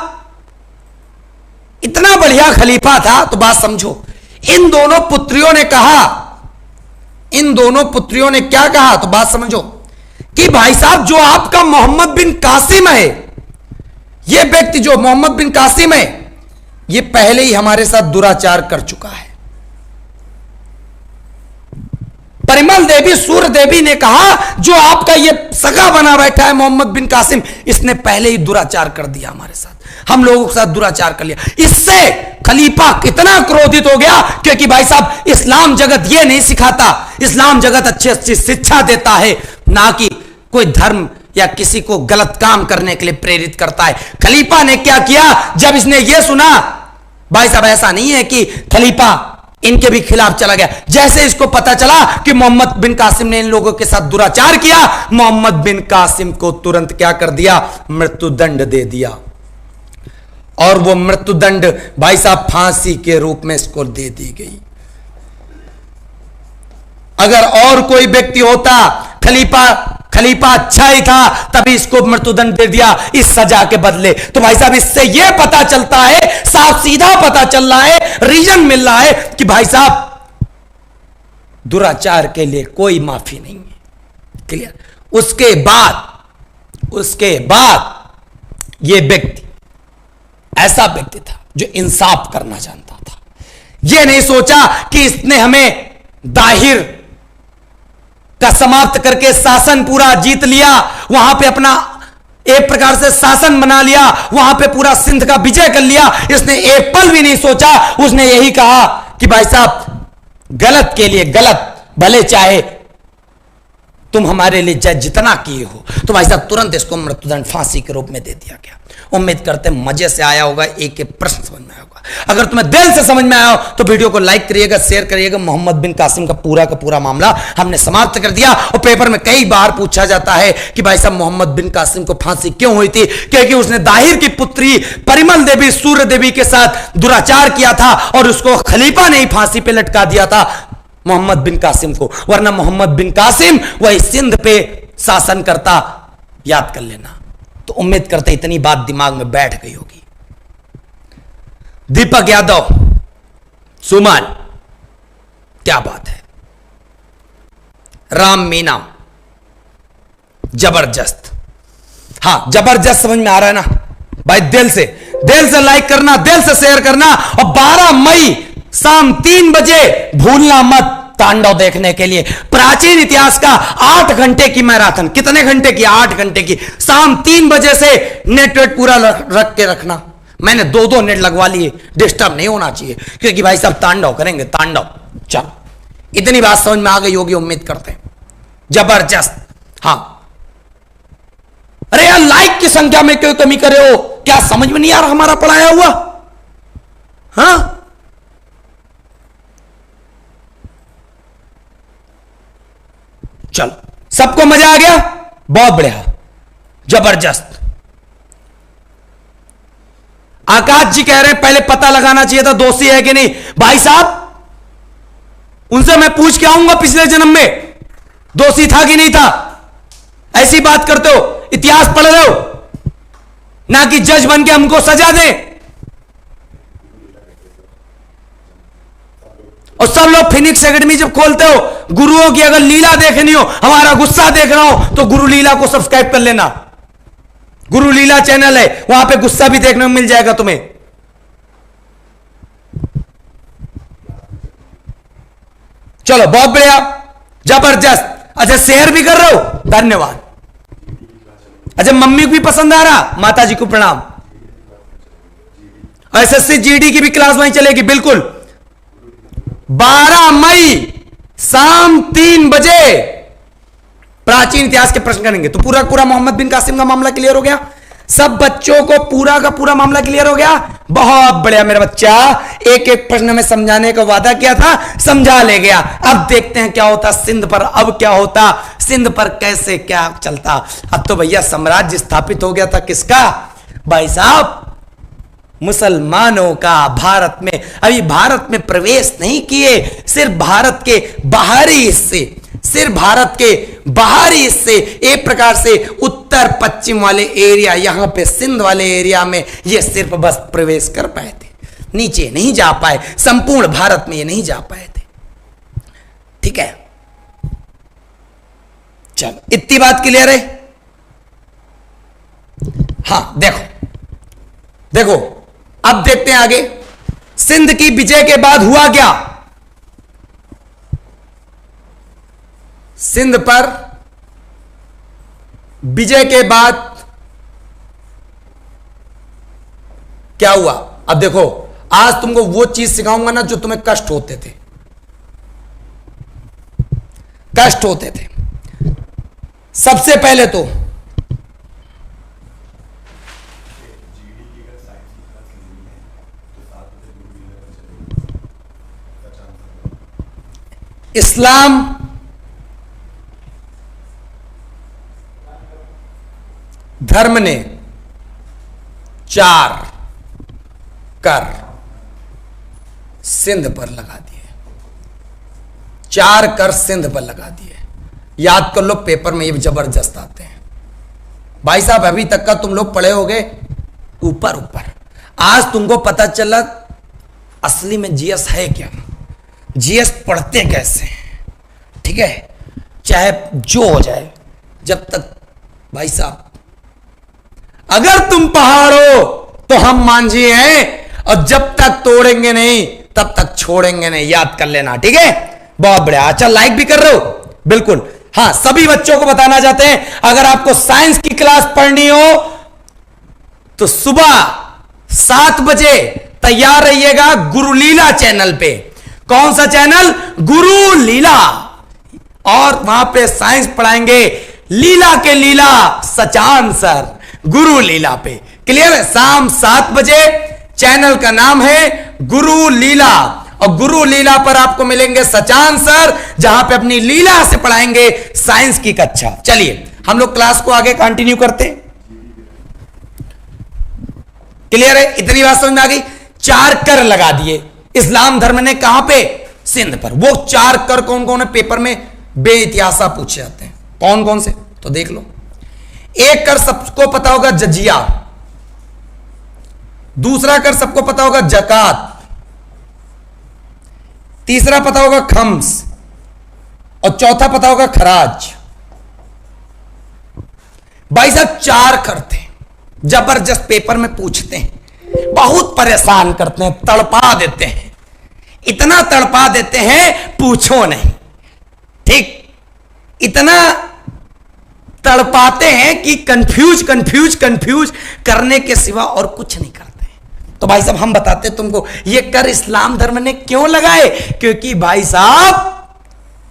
इतना बढ़िया खलीफा था, तो बात समझो। इन दोनों पुत्रियों ने कहा, इन दोनों पुत्रियों ने क्या कहा, तो बात समझो कि भाई साहब जो आपका मोहम्मद बिन कासिम है, यह व्यक्ति जो मोहम्मद बिन कासिम है, यह पहले ही हमारे साथ दुराचार कर चुका है। परिमल देवी सूर्य देवी ने कहा जो आपका ये सगा बना बैठा है मोहम्मद बिन कासिम, इसने पहले ही दुराचार कर दिया हमारे साथ, हम लोगों के साथ दुराचार कर लिया। इससे खलीफा कितना क्रोधित हो गया, क्योंकि भाई साहब इस्लाम जगत ये नहीं सिखाता, इस्लाम जगत अच्छी अच्छी शिक्षा देता है, ना कि कोई धर्म या किसी को गलत काम करने के लिए प्रेरित करता है। खलीफा ने क्या किया, जब इसने ये सुना, भाई साहब ऐसा नहीं है कि खलीफा इनके भी खिलाफ चला गया। जैसे इसको पता चला कि मोहम्मद बिन कासिम ने इन लोगों के साथ दुराचार किया, मोहम्मद बिन कासिम को तुरंत क्या कर दिया, मृत्युदंड दे दिया। और वो मृत्युदंड भाई साहब फांसी के रूप में इसको दे दी गई। अगर और कोई व्यक्ति होता, खलीफा अच्छा ही था, तभी इसको मृत्युदंड दे दिया इस सजा के बदले। तो भाई साहब इससे यह पता चलता है, साफ सीधा पता चल रहा है, रीजन मिल रहा है कि भाई साहब दुराचार के लिए कोई माफी नहीं है। क्लियर? उसके बाद यह व्यक्ति ऐसा व्यक्ति था जो इंसाफ करना जानता था। यह नहीं सोचा कि इसने हमें दाहिर का समाप्त करके शासन पूरा जीत लिया, वहां पे अपना एक प्रकार से शासन बना लिया, वहां पे पूरा सिंध का विजय कर लिया। इसने एक पल भी नहीं सोचा, उसने यही कहा कि भाई साहब गलत के लिए गलत, भले चाहे तुम हमारे लिए चाहे जितना किए हो। तो भाई साहब तुरंत इसको मृत्युदंड फांसी के रूप में दे दिया गया। उम्मीद करते हैं मजे से आया होगा, एक एक प्रश्न समझ में आया होगा। अगर तुम्हें दिल से समझ में आया हो तो वीडियो को लाइक करिएगा, शेयर करिएगा। मोहम्मद बिन कासिम का पूरा मामला हमने समाप्त कर दिया। और पेपर में कई बार पूछा जाता है कि भाई साहब मोहम्मद बिन कासिम को फांसी क्यों हुई थी? क्योंकि उसने दाहिर की पुत्री परिमल देवी सूर्य देवी के साथ दुराचार किया था और उसको खलीफा ने ही फांसी पे लटका दिया था मोहम्मद बिन कासिम को। वरना मोहम्मद बिन कासिम वही सिंध पे शासन करता, याद कर लेना। तो उम्मीद करते इतनी बात दिमाग में बैठ गई होगी। दीपक यादव, सुमन, क्या बात है। राम मीना, जबरदस्त। हां जबरदस्त समझ में आ रहा है ना भाई? दिल से लाइक करना, दिल से शेयर करना। और 12 मई शाम 3 बजे भूलना मत तांडव देखने के लिए। प्राचीन इतिहास का 8 घंटे की मैराथन। कितने घंटे की? 8 घंटे की। शाम 3 बजे से नेटवर्क पूरा रख के रखना। मैंने 2-2 नेट लगवा लिए, डिस्टर्ब नहीं होना चाहिए, क्योंकि भाई साहब तांडव करेंगे, तांडव। चलो इतनी बात समझ में आ गई होगी, उम्मीद करते हैं। जबरदस्त। हां अरे यार लाइक की संख्या में क्यों कमी करे हो? क्या समझ में नहीं आ रहा हमारा पढ़ाया हुआ? हां चलो सबको मजा आ गया, बहुत बढ़िया, जबरदस्त। आकाश जी कह रहे हैं पहले पता लगाना चाहिए था दोषी है कि नहीं। भाई साहब उनसे मैं पूछ के आऊंगा पिछले जन्म में दोषी था कि नहीं था। ऐसी बात करते हो, इतिहास पढ़ रहे हो, ना कि जज बन के हमको सजा दें। और सब लोग फिनिक्स एकेडमी जब खोलते हो, गुरुओं की अगर लीला देखनी हो, हमारा गुस्सा देखना हो, तो गुरु लीला को सब्सक्राइब कर लेना। गुरु लीला चैनल है, वहां पे गुस्सा भी देखने को मिल जाएगा तुम्हें। चलो बहुत बढ़िया, जबरदस्त। अच्छा शेयर भी कर रहे हो, धन्यवाद। अच्छा मम्मी को भी पसंद आ रहा, माता जी को प्रणाम। एसएससी जीडी की भी क्लास वहीं चलेगी, बिल्कुल। 12 मई शाम 3 बजे प्राचीन इतिहास के प्रश्न करेंगे। तो पूरा पूरा मोहम्मद बिन कासिम का मामला क्लियर हो गया, सब बच्चों को पूरा का पूरा मामला क्लियर हो गया। बहुत बढ़िया मेरा बच्चा, एक एक प्रश्न में समझाने का वादा किया था, समझा ले गया। अब देखते हैं क्या होता सिंध पर, अब क्या होता सिंध पर, कैसे क्या चलता। अब तो भैया साम्राज्य स्थापित हो गया था किसका, भाई साहब मुसलमानों का। भारत में अभी भारत में प्रवेश नहीं किए, सिर्फ भारत के बाहरी हिस्से, सिर्फ भारत के बाहरी हिस्से, एक प्रकार से उत्तर पश्चिम वाले एरिया, यहां पे सिंध वाले एरिया में ये सिर्फ बस प्रवेश कर पाए थे, नीचे नहीं जा पाए, संपूर्ण भारत में ये नहीं जा पाए थे। ठीक है, चलो इतनी बात क्लियर है। हां देखो देखो, अब देखते हैं आगे सिंध की विजय के बाद हुआ क्या। सिंध पर विजय के बाद क्या हुआ। अब देखो, आज तुमको वो चीज सिखाऊंगा ना जो तुम्हें कष्ट होते थे, कष्ट होते थे। सबसे पहले तो इस्लाम धर्म ने 4 कर सिंध पर लगा दिए, 4 कर सिंध पर लगा दिए। याद कर लो, पेपर में ये जबरदस्त आते हैं भाई साहब। अभी तक का तुम लोग पढ़े होगे ऊपर ऊपर, आज तुमको पता चला असली में जीएस है क्या, जीएस पढ़ते कैसे हैं। ठीक है, चाहे जो हो जाए, जब तक भाई साहब अगर तुम पहाड़ हो तो हम मांझी हैं, और जब तक तोड़ेंगे नहीं तब तक छोड़ेंगे नहीं, याद कर लेना। ठीक है, बहुत बढ़िया। अच्छा लाइक भी कर रहे हो, बिल्कुल। हाँ, सभी बच्चों को बताना चाहते हैं, अगर आपको साइंस की क्लास पढ़नी हो तो सुबह 7 बजे तैयार रहिएगा गुरुलीला चैनल पे। कौन सा चैनल, गुरुलीला। और वहां पे साइंस पढ़ाएंगे, लीला के लीला सचान सर, गुरु लीला पे। क्लियर है, शाम 7 बजे चैनल का नाम है गुरु लीला, और गुरु लीला पर आपको मिलेंगे सचान सर, जहां पे अपनी लीला से पढ़ाएंगे साइंस की कक्षा। चलिए हम लोग क्लास को आगे कंटिन्यू करते हैं। क्लियर है, इतनी बात समझ में आ गई। 4 कर लगा दिए इस्लाम धर्म ने, कहां पे, सिंध पर। वो 4 कर कौन कौन है, पेपर में बेइतिहासा पूछे जाते हैं, कौन कौन से, तो देख लो। एक कर सबको पता होगा जजिया, दूसरा कर सबको पता होगा जकात, तीसरा पता होगा खम्स, और चौथा पता होगा खराज। भाई साहब 4 कर थे, जबरदस्त पेपर में पूछते हैं, बहुत परेशान करते हैं, तड़पा देते हैं, इतना तड़पा देते हैं पूछो नहीं। ठीक, इतना तड़पाते हैं कि कंफ्यूज कंफ्यूज कंफ्यूज करने के सिवा और कुछ नहीं करते हैं। तो भाई साहब हम बताते तुमको, ये कर इस्लाम धर्म ने क्यों लगाए, क्योंकि भाई साहब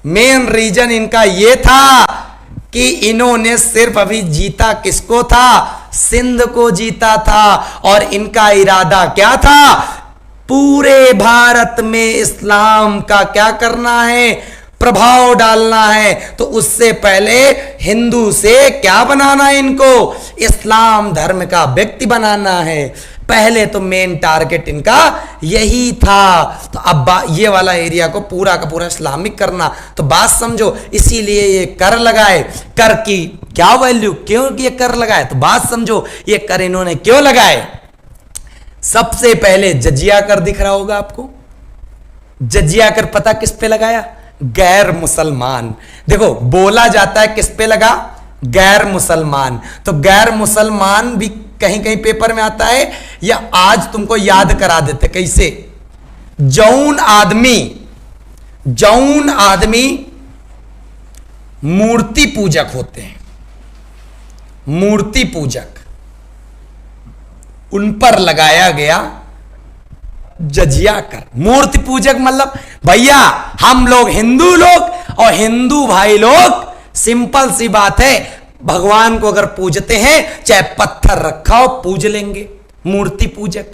मेन रीजन इनका ये था कि इन्होंने सिर्फ अभी जीता किसको था, सिंध को जीता था, और इनका इरादा क्या था, पूरे भारत में इस्लाम का क्या करना है, प्रभाव डालना है। तो उससे पहले हिंदू से क्या बनाना है इनको, इस्लाम धर्म का व्यक्ति बनाना है। पहले तो मेन टारगेट इनका यही था। तो अब ये वाला एरिया को पूरा का पूरा इस्लामिक करना, तो बात समझो, इसीलिए ये कर लगाए। कर की क्या वैल्यू, क्यों ये कर लगाए, तो बात समझो, ये कर इन्होंने क्यों लगाए। सबसे पहले जजिया कर दिख रहा होगा आपको, जजिया कर पता किस पे लगाया, गैर मुसलमान। देखो बोला जाता है किस पे लगा, गैर मुसलमान। तो गैर मुसलमान भी कहीं कहीं पेपर में आता है, या आज तुमको याद करा देते कैसे। जौन आदमी मूर्ति पूजक होते हैं, मूर्ति पूजक, उन पर लगाया गया जजिया कर। मूर्ति पूजक मतलब भैया हम लोग हिंदू लोग और हिंदू भाई लोग, सिंपल सी बात है, भगवान को अगर पूजते हैं चाहे पत्थर रखा हो पूज लेंगे, मूर्ति पूजक।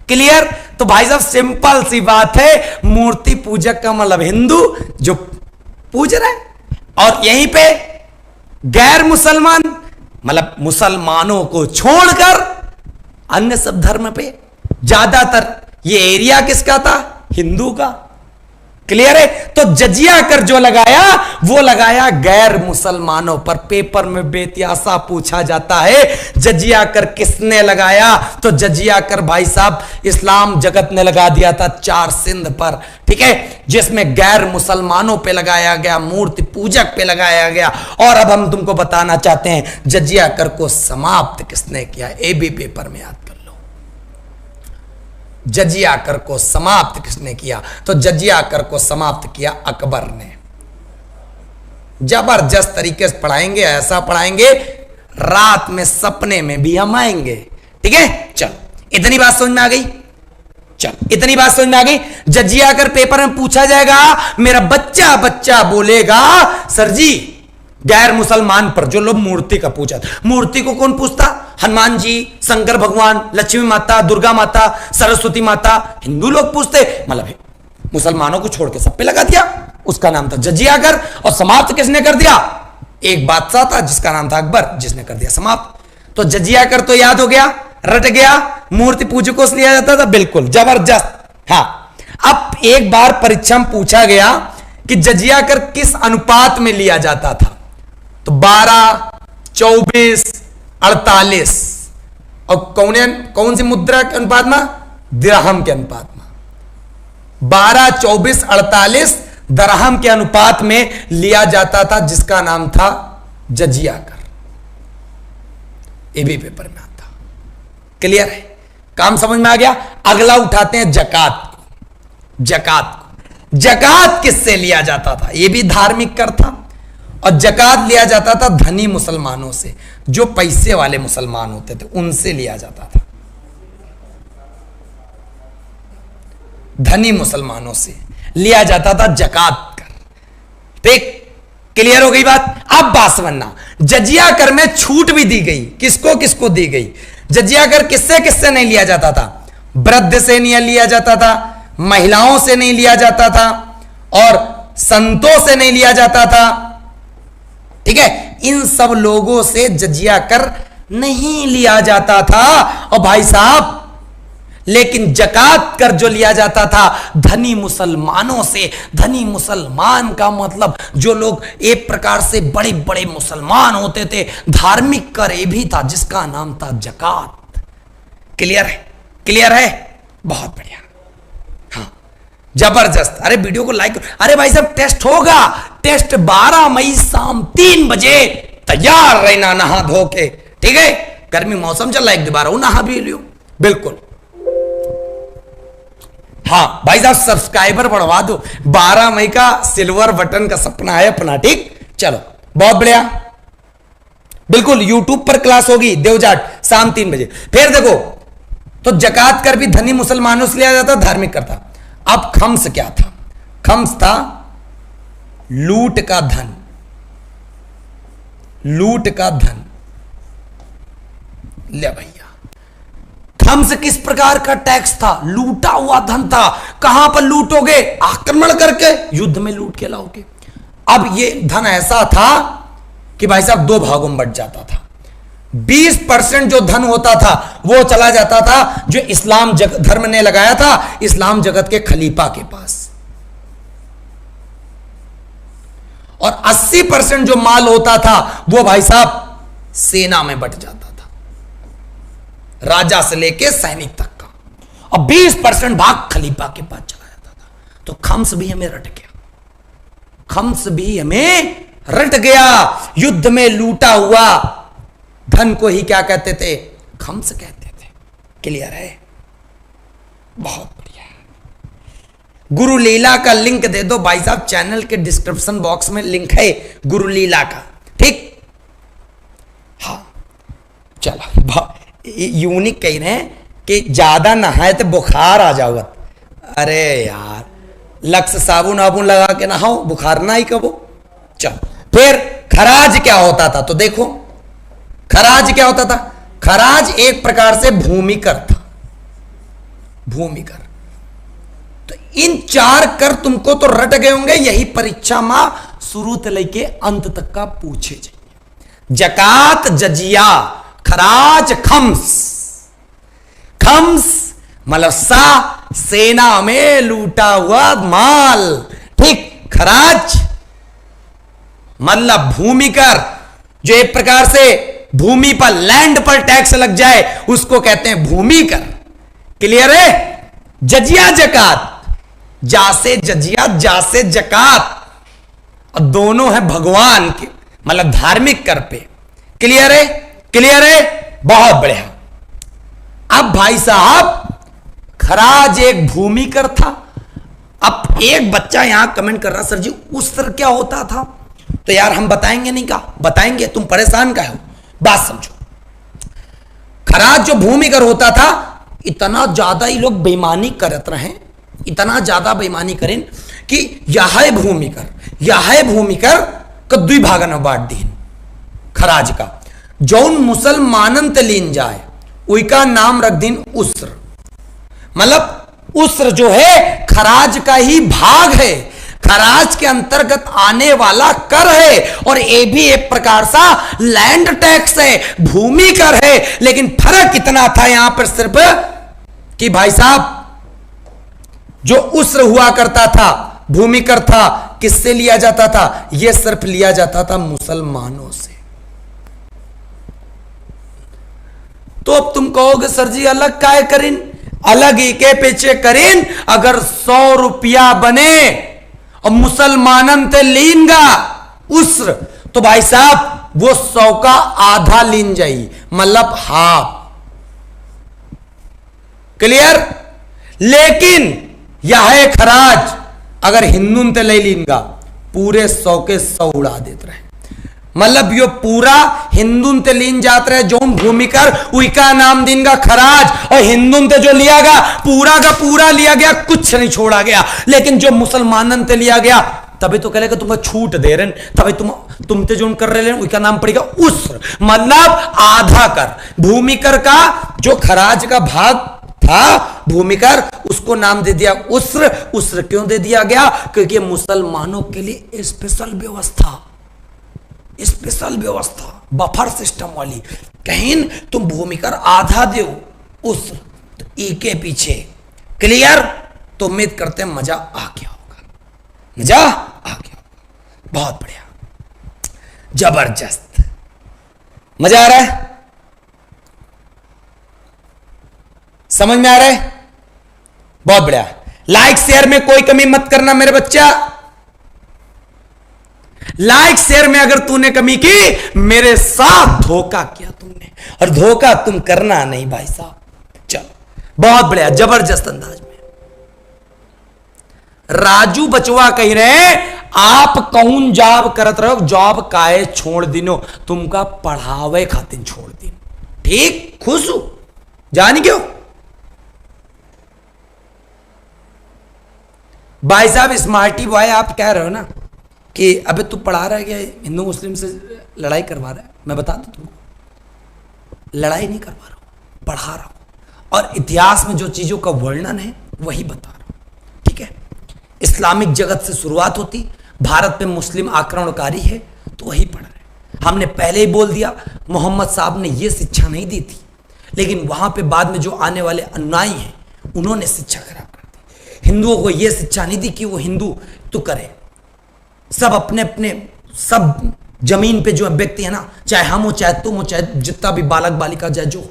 क्लियर। तो भाई साहब सिंपल सी बात है, मूर्ति पूजक का मतलब हिंदू जो पूज रहा है, और यहीं पे गैर मुसलमान मतलब मुसलमानों को छोड़कर अन्य सब धर्म पे, ज्यादातर ये एरिया किसका था, हिंदू का। क्लियर है। तो जजिया कर जो लगाया वो लगाया गैर मुसलमानों पर। पेपर में बेतियासा पूछा जाता है जजिया कर किसने लगाया, तो जजिया कर भाई साहब इस्लाम जगत ने लगा दिया था 4 सिंध पर, ठीक है, जिसमें गैर मुसलमानों पे लगाया गया, मूर्ति पूजक पे लगाया गया। और अब हम तुमको बताना चाहते हैं जजिया कर को समाप्त किसने किया, ए भी पेपर में याद कर लो। जजिया कर को समाप्त किसने किया, तो जजिया कर को समाप्त किया अकबर ने। जबरदस्त तरीके से पढ़ाएंगे, ऐसा पढ़ाएंगे रात में सपने में भी हम आएंगे, ठीक है। चल इतनी बात समझ में आ गई, चल इतनी बात समझ में आ गई। जजिया कर पेपर में पूछा जाएगा, मेरा बच्चा बच्चा बोलेगा सर जी गैर मुसलमान पर जो लोग मूर्ति का पूजा, मूर्ति को कौन पूछता, हनुमान जी, शंकर भगवान, लक्ष्मी माता, दुर्गा माता, सरस्वती माता, हिंदू लोग पूछते, मतलब मुसलमानों को छोड़ के सब पे लगा दिया। उसका नाम था जजिया कर। और समाप्त किसने कर दिया, एक बादशाह था जिसका नाम था अकबर, जिसने कर दिया समाप्त। तो जजिया कर तो याद हो गया, रट गया, मूर्ति पूजकों से लिया जाता था, बिल्कुल जबरदस्त। हाँ, अब एक बार परीक्षा में पूछा गया कि जजिया कर किस अनुपात में लिया जाता था, तो 12, 24, 48, और कौन सी मुद्रा के अनुपात में, दिरहम के अनुपात में। 12, 24, 48 दिरहम के अनुपात में लिया जाता था, जिसका नाम था जजिया कर। ये भी पेपर में आता। क्लियर है, काम समझ में आ गया। अगला उठाते हैं जकात को। जकात किससे लिया जाता था, यह भी धार्मिक कर था। और जकात लिया जाता था धनी मुसलमानों से, जो पैसे वाले मुसलमान होते थे उनसे लिया जाता था, धनी मुसलमानों से लिया जाता था जकात कर। ठीक, क्लियर हो गई बात। अब बात समझना, जजिया कर में छूट भी दी गई, किसको किसको दी गई। जजिया कर किससे किससे नहीं लिया जाता था, वृद्ध से नहीं लिया जाता था, महिलाओं से नहीं लिया जाता था, और संतों से नहीं लिया जाता था, ठीक है। इन सब लोगों से जजिया कर नहीं लिया जाता था। और भाई साहब लेकिन जकात कर जो लिया जाता था धनी मुसलमानों से। धनी मुसलमान का मतलब जो लोग एक प्रकार से बड़े बड़े मुसलमान होते थे, धार्मिक कर ये भी था जिसका नाम था जकात। क्लियर है, क्लियर है, बहुत बढ़िया, हाँ जबरदस्त। अरे वीडियो को लाइक, अरे भाई साहब टेस्ट होगा, टेस्ट 12 मई शाम 3 बजे, तैयार रहना नहा धो के, ठीक है। गर्मी मौसम चल रहा है, एक दोबारा नहा भी लियो, बिल्कुल। हाँ भाई साहब सब्सक्राइबर बढ़वा दो, 12 मई का सिल्वर बटन का सपना है अपना, ठीक। चलो बहुत बढ़िया, बिल्कुल यूट्यूब पर क्लास होगी देवजाट शाम 3 बजे। फिर देखो, तो जकात कर भी धनी मुसलमानों से लिया जाता, धार्मिक करता। अब खम्स क्या था, खम्स था लूट का धन, लूट का धन। ले भैया, खम्स किस प्रकार का टैक्स था, लूटा हुआ धन था। कहां पर लूटोगे, आक्रमण करके, युद्ध में लूट के लाओगे। अब ये धन ऐसा था कि भाई साहब 2 भागों में बंट जाता था। 20% जो धन होता था वो चला जाता था जो इस्लाम धर्म ने लगाया था इस्लाम जगत के खलीफा के पास, और 80% जो माल होता था वो भाई साहब सेना में बट जाता था, राजा से लेके सैनिक तक का, और 20% भाग खलीफा के पास चला जाता था। तो खम्स भी हमें रट गया, खम्स भी हमें रट गया। युद्ध में लूटा हुआ धन को ही क्या कहते थे? खम्स कहते थे। क्लियर है? बहुत बढ़िया। गुरु लीला का लिंक दे दो भाई साहब, चैनल के डिस्क्रिप्शन बॉक्स में लिंक है गुरु लीला का, ठीक? हाँ चलो, यूनिक कह रहे हैं कि ज्यादा नहाए तो बुखार आ जाओ। अरे यार, लक्स साबुन आबुन लगा के नहाओ, बुखार ना ही कबो। चलो, फिर खराज क्या होता था? तो देखो खराज क्या होता था। खराज एक प्रकार से भूमि कर था, भूमि कर। तो इन 4 कर तुमको तो रट गए होंगे, यही परीक्षा मां शुरू से लेके अंत तक का पूछे जाइए। जकात, जजिया, खराज, खम्स। खम्स मतलब सेना में लूटा हुआ माल, ठीक? खराज मतलब भूमि कर, जो एक प्रकार से भूमि पर, लैंड पर टैक्स लग जाए उसको कहते हैं भूमि कर। क्लियर है? जजिया, जकात, जासे जजिया जासे जकात, और दोनों है भगवान के मतलब धार्मिक कर पे। क्लियर है? क्लियर है? बहुत बढ़िया। अब भाई साहब खराज एक भूमि कर था। अब एक बच्चा यहां कमेंट कर रहा, सर जी उसर क्या होता था? तो यार हम बताएंगे नहीं, का बताएंगे, तुम परेशान का हो? बात समझो। खराज जो भूमि कर होता था, इतना ज्यादा ही लोग बेईमानी करत रहे, इतना ज्यादा बेईमानी करें कि यह भूमि कर का 2 भागन में बांट दी खराज का। जौन मुसलमानन ते लीन जाए उनका नाम रख दिन उस्र। मतलब उस्र जो है खराज का ही भाग है, खराज के अंतर्गत आने वाला कर है, और ये भी एक प्रकार सा लैंड टैक्स है, भूमि कर है। लेकिन फर्क इतना था यहां पर सिर्फ कि भाई साहब जो उस्र हुआ करता था, भूमि कर था, किससे लिया जाता था? यह सिर्फ लिया जाता था मुसलमानों से। तो अब तुम कहोगे सर जी अलग काय करें? अलग ही के पीछे करें। अगर 100 रुपया बने और मुसलमानन ते लीनगा उस्र, तो भाई साहब वो 100 का आधा लीन जाई, मतलब हाफ। क्लियर? लेकिन यह है खराज अगर हिंदू ते ले लीनगा, पूरे 100 के 100 उड़ा देते रहे। मतलब यो पूरा हिंदू ते लीन जात रहे, जो भूमि कर उनका नाम देंगा खराज, और हिंदू ते जो लिया गया पूरा का पूरा लिया गया, कुछ नहीं छोड़ा गया। लेकिन जो मुसलमानन ते लिया गया, तभी तो कहेगा तुमको छूट दे रहे, तभी तुम ते जो कर रहे हैं उनका नाम पड़ेगा उस्र, मतलब आधा कर। भूमि कर का जो खराज का भाग था भूमि कर, उसको नाम दे दिया उस्र। उस्र क्यों दे दिया गया? क्योंकि मुसलमानों के लिए स्पेशल व्यवस्था, बफर सिस्टम वाली। कहीं तुम भूमि कर आधा दो उस्र, तो ई के पीछे। क्लियर? तो उम्मीद करते हैं मजा आ गया होगा, मजा आ गया होगा। बहुत बढ़िया, जबरदस्त, मजा आ रहा है? समझ में आ रहा है? बहुत बढ़िया। लाइक शेयर में कोई कमी मत करना मेरे बच्चा। लाइक शेयर में अगर तूने कमी की, मेरे साथ धोखा किया तुमने, और धोखा तुम करना नहीं भाई साहब। चलो, बहुत बढ़िया, जबरदस्त अंदाज में। राजू बचवा कह रहे हैं आप कौन जॉब करत रहो, जॉब काहे छोड़ दिनो, तुमका पढ़ावे खातिर छोड़ दिन। ठीक, खुश हो? जान क्यों भाई साहब स्मार्टी बॉय, आप कह रहे हो ना कि अबे तू पढ़ा रहा है क्या, हिंदू मुस्लिम से लड़ाई करवा रहा है? मैं बता दूं तुमको, लड़ाई नहीं करवा रहा हूं, पढ़ा रहा हूं, और इतिहास में जो चीजों का वर्णन है वही बता रहा हूं। ठीक है? इस्लामिक जगत से शुरुआत होती, भारत में मुस्लिम आक्रमणकारी है तो वही पढ़ रहे। हमने पहले ही बोल दिया, मोहम्मद साहब ने यह शिक्षा नहीं दी थी, लेकिन वहां पे बाद में जो आने वाले अनुयायी हैं उन्होंने शिक्षा खराब कर दी। हिंदुओं को यह शिक्षा नहीं दी कि वो हिंदू तो करे। सब अपने अपने सब जमीन पे जो व्यक्ति है ना, चाहे हम हो, चाहे तुम हो, चाहे जितना भी बालक बालिका, चाहे जो,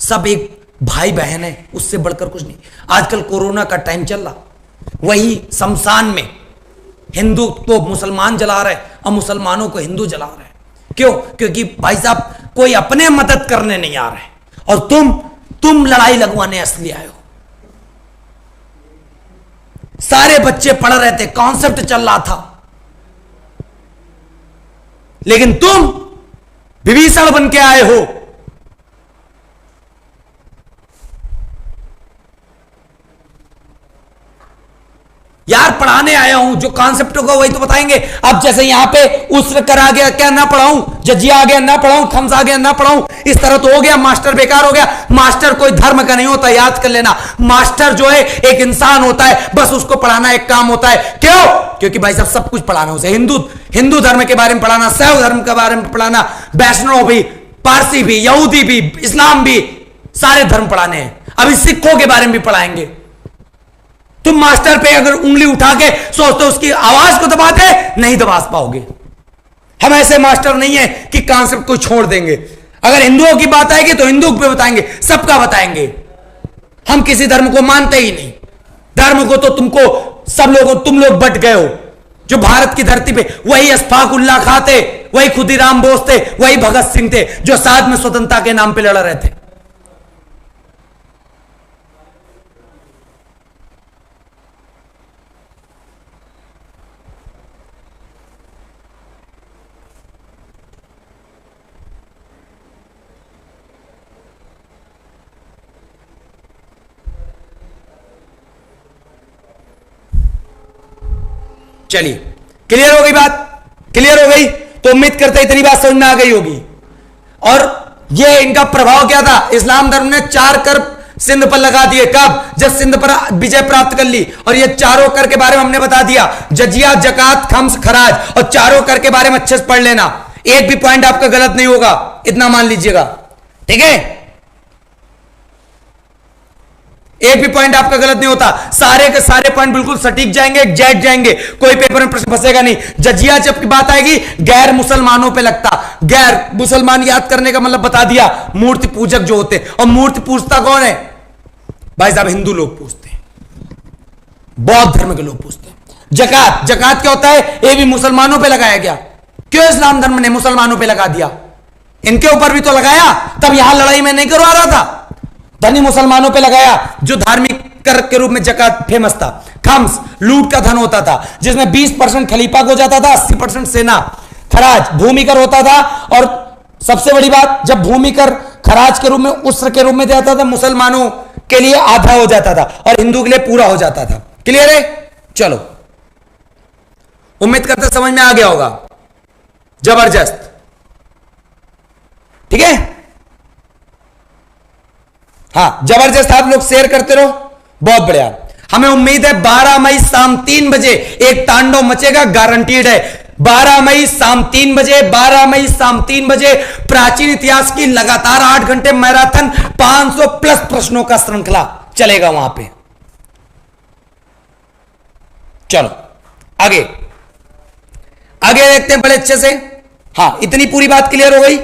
सब एक भाई बहन है, उससे बढ़कर कुछ नहीं। आजकल कोरोना का टाइम चल रहा, वही शमशान में हिंदू तो मुसलमान जला रहे और मुसलमानों को हिंदू जला रहे। क्यों? क्योंकि भाई साहब कोई अपने मदद करने नहीं आ रहे और तुम लड़ाई लगवाने असली आए हो। सारे बच्चे पढ़ रहे थे, कॉन्सेप्ट चल रहा था, लेकिन तुम विभीषण बन के आए हो। यार पढ़ाने आया हूं, जो कॉन्सेप्ट होगा वही तो बताएंगे। अब जैसे यहां पे उसर करा गया, क्या ना पढ़ाऊं, जजिया आ गया ना पढ़ाऊं, खम्स आ गया ना पढ़ाऊं, इस तरह तो हो गया, मास्टर बेकार हो गया। मास्टर कोई धर्म का नहीं होता, याद कर लेना। मास्टर जो है एक इंसान होता है, बस उसको पढ़ाना एक काम होता है। क्यों? क्योंकि भाई साहब सब कुछ पढ़ाना उसे, हिंदू धर्म के बारे में पढ़ाना, शैव धर्म के बारे में पढ़ाना, वैष्णव भी, पारसी भी, यहूदी भी, इस्लाम भी, सारे धर्म पढ़ाने हैं। अभी सिखों के बारे में भी पढ़ाएंगे। तुम मास्टर पे अगर उंगली उठा के सोचते उसकी आवाज को दबाते, नहीं दबा पाओगे। हम ऐसे मास्टर नहीं है कि कॉन्सेप्ट को छोड़ देंगे। अगर हिंदुओं की बात आएगी तो हिंदू पे बताएंगे, सबका बताएंगे। हम किसी धर्म को मानते ही नहीं। धर्म को तो सब लोगों, तुम लोग बट गए हो। जो भारत की धरती पे वही अशफाक उल्लाह खां थे, वही खुदीराम बोस थे, वही भगत सिंह थे, जो साथ में स्वतंत्रता के नाम पे लड़ रहे थे। चलिए, क्लियर हो गई बात? क्लियर हो गई तो उम्मीद करते इतनी बात समझ में आ गई होगी। और ये इनका प्रभाव क्या था? इस्लाम धर्म ने 4 कर सिंध पर लगा दिए। कब? जब सिंध पर विजय प्राप्त कर ली। और ये चारों कर के बारे में हमने बता दिया, जजिया, जकात, खम्स, खराज, और चारों कर के बारे में अच्छे से पढ़ लेना। एक भी पॉइंट आपका गलत नहीं होगा, इतना मान लीजिएगा, ठीक है? एक भी पॉइंट आपका गलत नहीं होता, सारे के सारे पॉइंट बिल्कुल सटीक जाएंगे, एग्जैक्ट जाएंगे, कोई पेपर में प्रश्न फंसेगा नहीं। जजिया जब की बात आएगी, गैर मुसलमानों पे लगता। गैर मुसलमान याद करने का मतलब बता दिया, मूर्ति पूजक जो होते हैं। और मूर्ति पूजता कौन है भाई साहब? हिंदू लोग पूजते हैं, बौद्ध धर्म के लोग पूजते हैं। जकात, जकात क्या होता है? ये भी मुसलमानों पे लगाया गया। क्यों इस्लाम धर्म ने मुसलमानों पे लगा दिया? इनके ऊपर भी तो लगाया, तब यहां लड़ाई में नहीं करवा रहा था। धनी मुसलमानों पे लगाया, जो धार्मिक कर के रूप में जकात फेमस था। खम्स लूट का धन होता था, जिसमें 20% खलीफा को जाता था, 80% सेना। खराज भूमि कर होता था, और सबसे बड़ी बात, जब भूमि कर खराज के रूप में, उसर के रूप में जाता था, मुसलमानों के लिए आधा हो जाता था और हिंदू के लिए पूरा हो जाता था। क्लियर है? चलो, उम्मीद करते समझ में आ गया होगा। जबरदस्त, ठीक है? हाँ, जबरदस्त। आप लोग शेयर करते रहो, बहुत बढ़िया। हमें उम्मीद है 12 मई शाम 3 बजे एक तांडव मचेगा, गारंटीड है। 12 मई शाम 3 बजे, 12 मई शाम 3 बजे प्राचीन इतिहास की लगातार 8 घंटे मैराथन, 500 प्लस प्रश्नों का श्रृंखला चलेगा वहां पे। चलो आगे आगे देखते हैं बड़े अच्छे से। हाँ, इतनी पूरी बात क्लियर हो गई,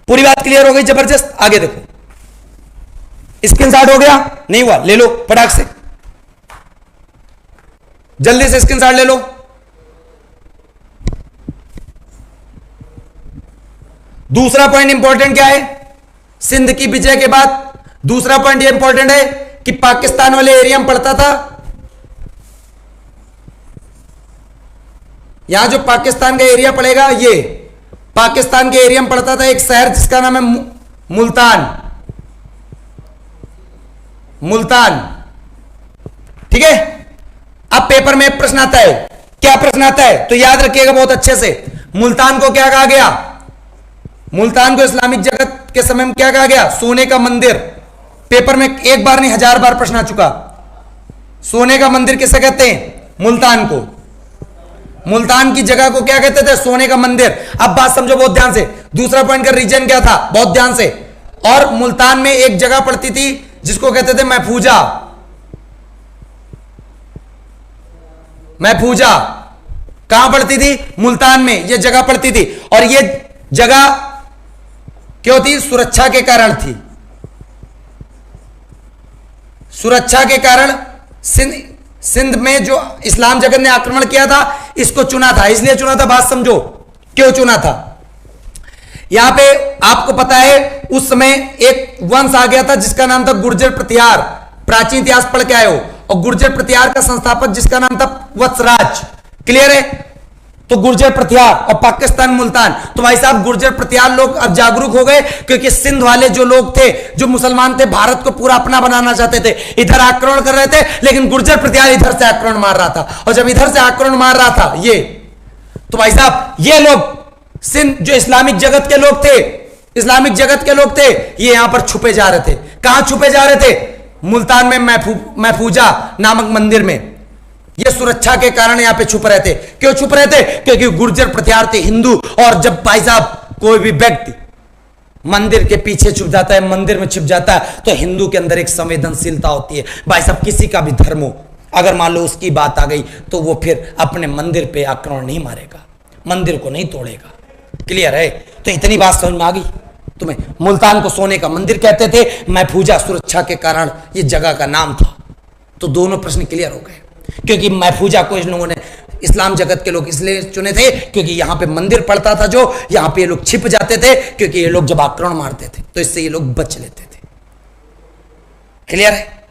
पूरी बात क्लियर हो गई, जबरदस्त। आगे देखो, स्क्रीनशॉट हो गया? नहीं हुआ? ले लो फटाक से, जल्दी से स्क्रीनशॉट ले लो। दूसरा पॉइंट इंपॉर्टेंट क्या है? सिंध की विजय के बाद दूसरा पॉइंट यह इंपॉर्टेंट है कि पाकिस्तान वाले एरिया में पड़ता था। यहां जो पाकिस्तान का एरिया पड़ेगा, ये पाकिस्तान के एरिया में पड़ता था एक शहर जिसका नाम है मुल्तान। मुल्तान, ठीक है? अब पेपर में प्रश्न आता है, क्या प्रश्न आता है तो याद रखिएगा बहुत अच्छे से। मुल्तान को क्या कहा गया? मुल्तान को इस्लामिक जगत के समय में क्या कहा गया? सोने का मंदिर। पेपर में एक बार नहीं 1000 बार प्रश्न आ चुका। सोने का मंदिर किसे कहते हैं? मुल्तान को। मुल्तान की जगह को क्या कहते थे? सोने का मंदिर। अब बात समझो बहुत ध्यान से। दूसरा पॉइंट का रीजन क्या था? बहुत ध्यान से। और मुल्तान में एक जगह पड़ती थी जिसको कहते थे महफूजा। महफूजा कहां पड़ती थी? मुल्तान में यह जगह पड़ती थी। और यह जगह क्यों थी? सुरक्षा के कारण थी। सुरक्षा के कारण सिंध में जो इस्लाम जगत ने आक्रमण किया था, इसको चुना था। इसलिए चुना था, बात समझो क्यों चुना था। यहां पे आपको पता है उस समय एक वंश आ गया था जिसका नाम था गुर्जर प्रतिहार। प्राचीन इतिहास पढ़ के आए हो। और गुर्जर प्रतिहार का संस्थापक जिसका नाम था वत्सराज। क्लियर है? तो गुर्जर प्रतिहार और पाकिस्तान मुल्तान। तो भाई साहब गुर्जर प्रतिहार लोग अब जागरूक हो गए, क्योंकि सिंध वाले जो लोग थे, जो मुसलमान थे, भारत को पूरा अपना बनाना चाहते थे, इधर आक्रमण कर रहे थे। लेकिन गुर्जर प्रतिहार इधर से आक्रमण मार रहा था। और जब इधर से आक्रमण मार रहा था ये, तो भाई साहब ये लोग सिंध जो इस्लामिक जगत के लोग थे, इस्लामिक जगत के लोग थे, ये यहां पर छुपे जा रहे थे। कहां छुपे जा रहे थे? मुल्तान में महफूजा नामक मंदिर में। ये सुरक्षा के कारण यहां पे छुप रहे थे। क्यों छुप रहे थे? क्योंकि गुर्जर प्रतिहार थे हिंदू। और जब भाई साहब कोई भी व्यक्ति मंदिर के पीछे छुप जाता है, मंदिर में छुप जाता है, तो हिंदू के अंदर एक संवेदनशीलता होती है। भाई साहब किसी का भी धर्म हो, अगर मान लो उसकी बात आ गई तो वो फिर अपने मंदिर पे आक्रमण नहीं मारेगा, मंदिर को नहीं तोड़ेगा। क्लियर है? तो इतनी बात समझ में आ गई तुम्हें। मुल्तान को सोने का मंदिर कहते थे, महफूजा सुरक्षा के कारण ये जगह का नाम था। तो दोनों प्रश्न क्लियर हो गए। क्योंकि महफूजा को इन लोगों ने, इस्लाम जगत के लोग इसलिए चुने थे क्योंकि यहां पे मंदिर पड़ता था, जो यहां पे ये लोग छिप जाते थे, क्योंकि ये लोग जब आक्रमण मारते थे तो इससे ये लोग बच लेते थे। क्लियर है?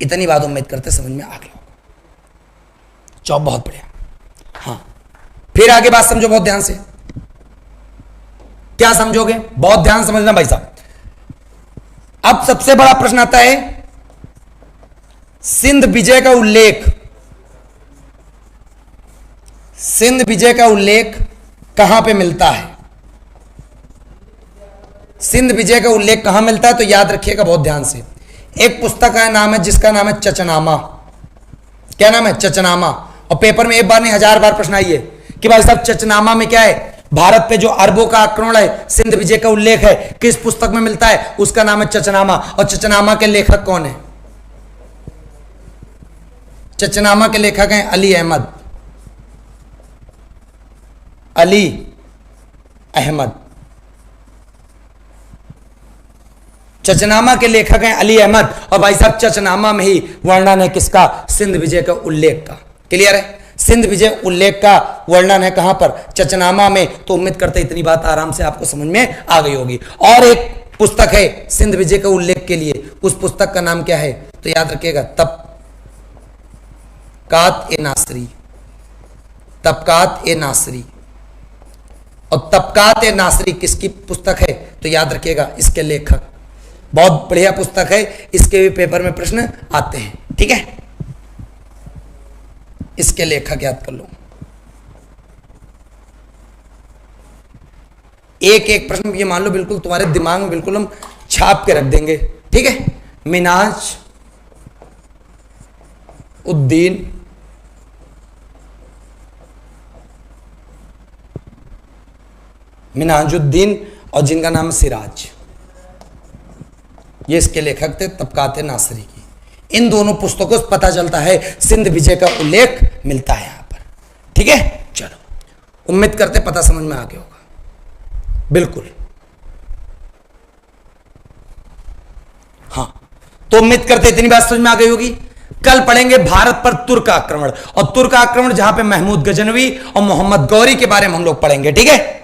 इतनी बात उम्मीद करते समझ में आ गया होगा। जॉब बहुत बढ़िया। हाँ, फिर आगे बात समझो बहुत ध्यान से। क्या समझोगे? बहुत ध्यान समझना भाई साहब। अब सबसे बड़ा प्रश्न आता है, सिंध विजय का उल्लेख, सिंध विजय का उल्लेख कहां पे मिलता है? सिंध विजय का उल्लेख कहां मिलता है? तो याद रखिएगा बहुत ध्यान से। एक पुस्तक का नाम है जिसका नाम है चचनामा। क्या नाम है? चचनामा। और पेपर में एक बार नहीं 1000 बार प्रश्न आई है कि भाई साहब चचनामा में क्या है? भारत पे जो अरबों का आक्रमण है, सिंध विजय का उल्लेख है, किस पुस्तक में मिलता है? उसका नाम है चचनामा। और चचनामा के लेखक कौन है? चचनामा के लेखक हैं अली अहमद। अली अहमद चचनामा के लेखक हैं अली अहमद। और भाई साहब चचनामा में ही वर्णन है किसका? सिंध विजय का उल्लेख का। क्लियर है? सिंध विजय उल्लेख का वर्णन है कहां पर? चचनामा में। तो उम्मीद करते इतनी बात आराम से आपको समझ में आ गई होगी। और एक पुस्तक है सिंध विजय का उल्लेख के लिए, उस पुस्तक का नाम क्या है? तो याद रखिएगा, तबकात ए नासरी। तबकात ए नासरी। और तबकात ए नासरी किसकी पुस्तक है? तो याद रखिएगा इसके लेखक, बहुत बढ़िया पुस्तक है, इसके भी पेपर में प्रश्न आते हैं। ठीक है? इसके लेखक याद कर लो। एक एक प्रश्न ये मान लो बिल्कुल तुम्हारे दिमाग में बिल्कुल हम छाप के रख देंगे। ठीक है? मिनाज उद्दीन मिनाजुद्दीन और जिनका नाम सिराज, ये इसके लेखक थे तबकात नासरी की। इन दोनों पुस्तकों से पता चलता है सिंध विजय का उल्लेख मिलता है यहां पर। ठीक है? चलो, उम्मीद करते पता समझ में आ गया होगा। बिल्कुल। हाँ, तो उम्मीद करते इतनी बात समझ में आ गई होगी। कल पढ़ेंगे भारत पर तुर्क आक्रमण, और तुर्क आक्रमण जहां पे महमूद गजनवी और मोहम्मद गौरी के बारे में हम लोग पढ़ेंगे। ठीक है?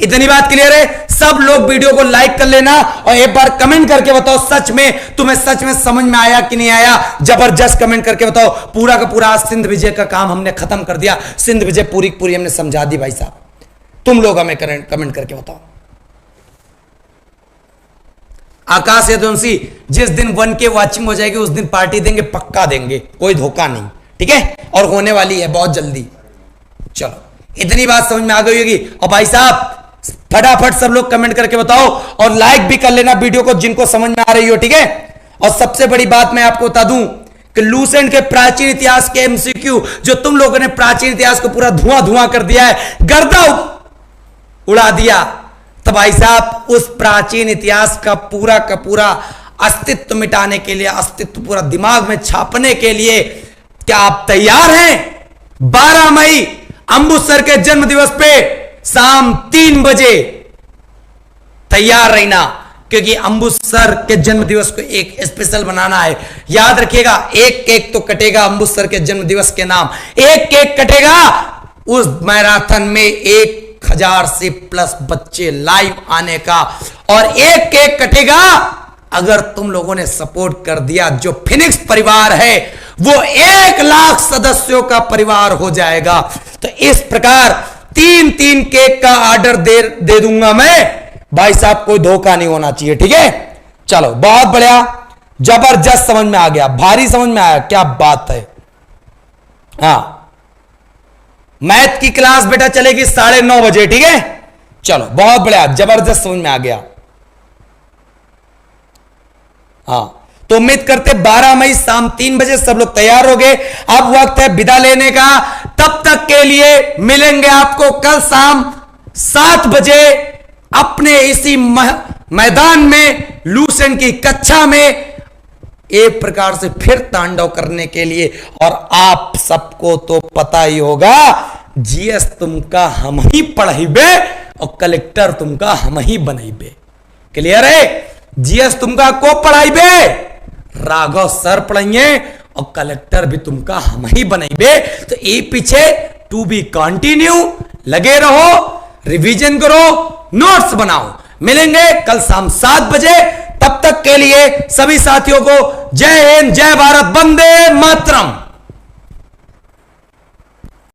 इतनी बात क्लियर है? सब लोग वीडियो को लाइक कर लेना और एक बार कमेंट करके बताओ सच में तुम्हें सच में समझ में आया कि नहीं आया। जबरदस्त कमेंट करके बताओ। पूरा का पूरा सिंध विजय का काम हमने खत्म कर दिया। सिंध विजय पूरी पूरी हमने समझा दी भाई साहब। तुम लोग हमें कमेंट करके बताओ। आकाश यदुवंशी, जिस दिन 1K वॉचिंग हो जाएगी उस दिन पार्टी देंगे, पक्का देंगे, कोई धोखा नहीं। ठीक है? और होने वाली है बहुत जल्दी। चलो, इतनी बात समझ में आ गई होगी। और भाई साहब फटाफट सब लोग कमेंट करके बताओ और लाइक भी कर लेना वीडियो को जिनको समझ में आ रही हो। ठीक है? और सबसे बड़ी बात मैं आपको बता दूं कि लूसेंट के प्राचीन इतिहास के एमसीक्यू जो तुम लोगों ने प्राचीन इतिहास को पूरा धुआं धुआं कर दिया है, गर्दा उड़ा दिया, तो भाई साहब उस प्राचीन इतिहास का पूरा अस्तित्व मिटाने के लिए, अस्तित्व पूरा दिमाग में छापने के लिए क्या आप तैयार हैं? 12 मई अमृतसर के जन्म दिवस पे शाम 3 बजे तैयार रहना, क्योंकि अमृतसर के जन्म दिवस को एक स्पेशल बनाना है। याद रखिएगा, एक केक तो कटेगा अमृतसर के जन्म दिवस के नाम, एक केक कटेगा। उस मैराथन में 1000 से प्लस बच्चे लाइव आने का, और एक केक कटेगा अगर तुम लोगों ने सपोर्ट कर दिया। जो फिनिक्स परिवार है वो 1 लाख सदस्यों का परिवार हो जाएगा। तो इस प्रकार 3-3 केक का ऑर्डर दे दूंगा मैं। भाई साहब कोई धोखा नहीं होना चाहिए, ठीक है? चलो बहुत बढ़िया, जबरदस्त समझ में आ गया, भारी समझ में आया, क्या बात है। हाँ, मैथ की क्लास बेटा चलेगी 9:30 बजे, ठीक है? चलो बहुत बढ़िया, जबरदस्त समझ में आ गया। हाँ, तो उम्मीद करते 12 मई शाम 3 बजे सब लोग तैयार हो गए। अब वक्त है विदा लेने का। तब तक के लिए मिलेंगे आपको कल शाम 7 बजे अपने इसी मैदान में, लूसेंट की कक्षा में, एक प्रकार से फिर तांडव करने के लिए। और आप सबको तो पता ही होगा, जीएस तुमका हम ही पढ़ाइबे और कलेक्टर तुमका हम ही बनाइबे। क्लियर है? जीएस तुमका को पढ़ाइबे, राघव सर पढ़ाइए, और कलेक्टर भी तुमका हम ही बनाइबे। तो ये पीछे टू बी कंटिन्यू, लगे रहो, रिवीजन करो, नोट्स बनाओ। मिलेंगे कल शाम 7 बजे। तब तक के लिए सभी साथियों को जय हिंद, जय भारत, वंदे मातरम।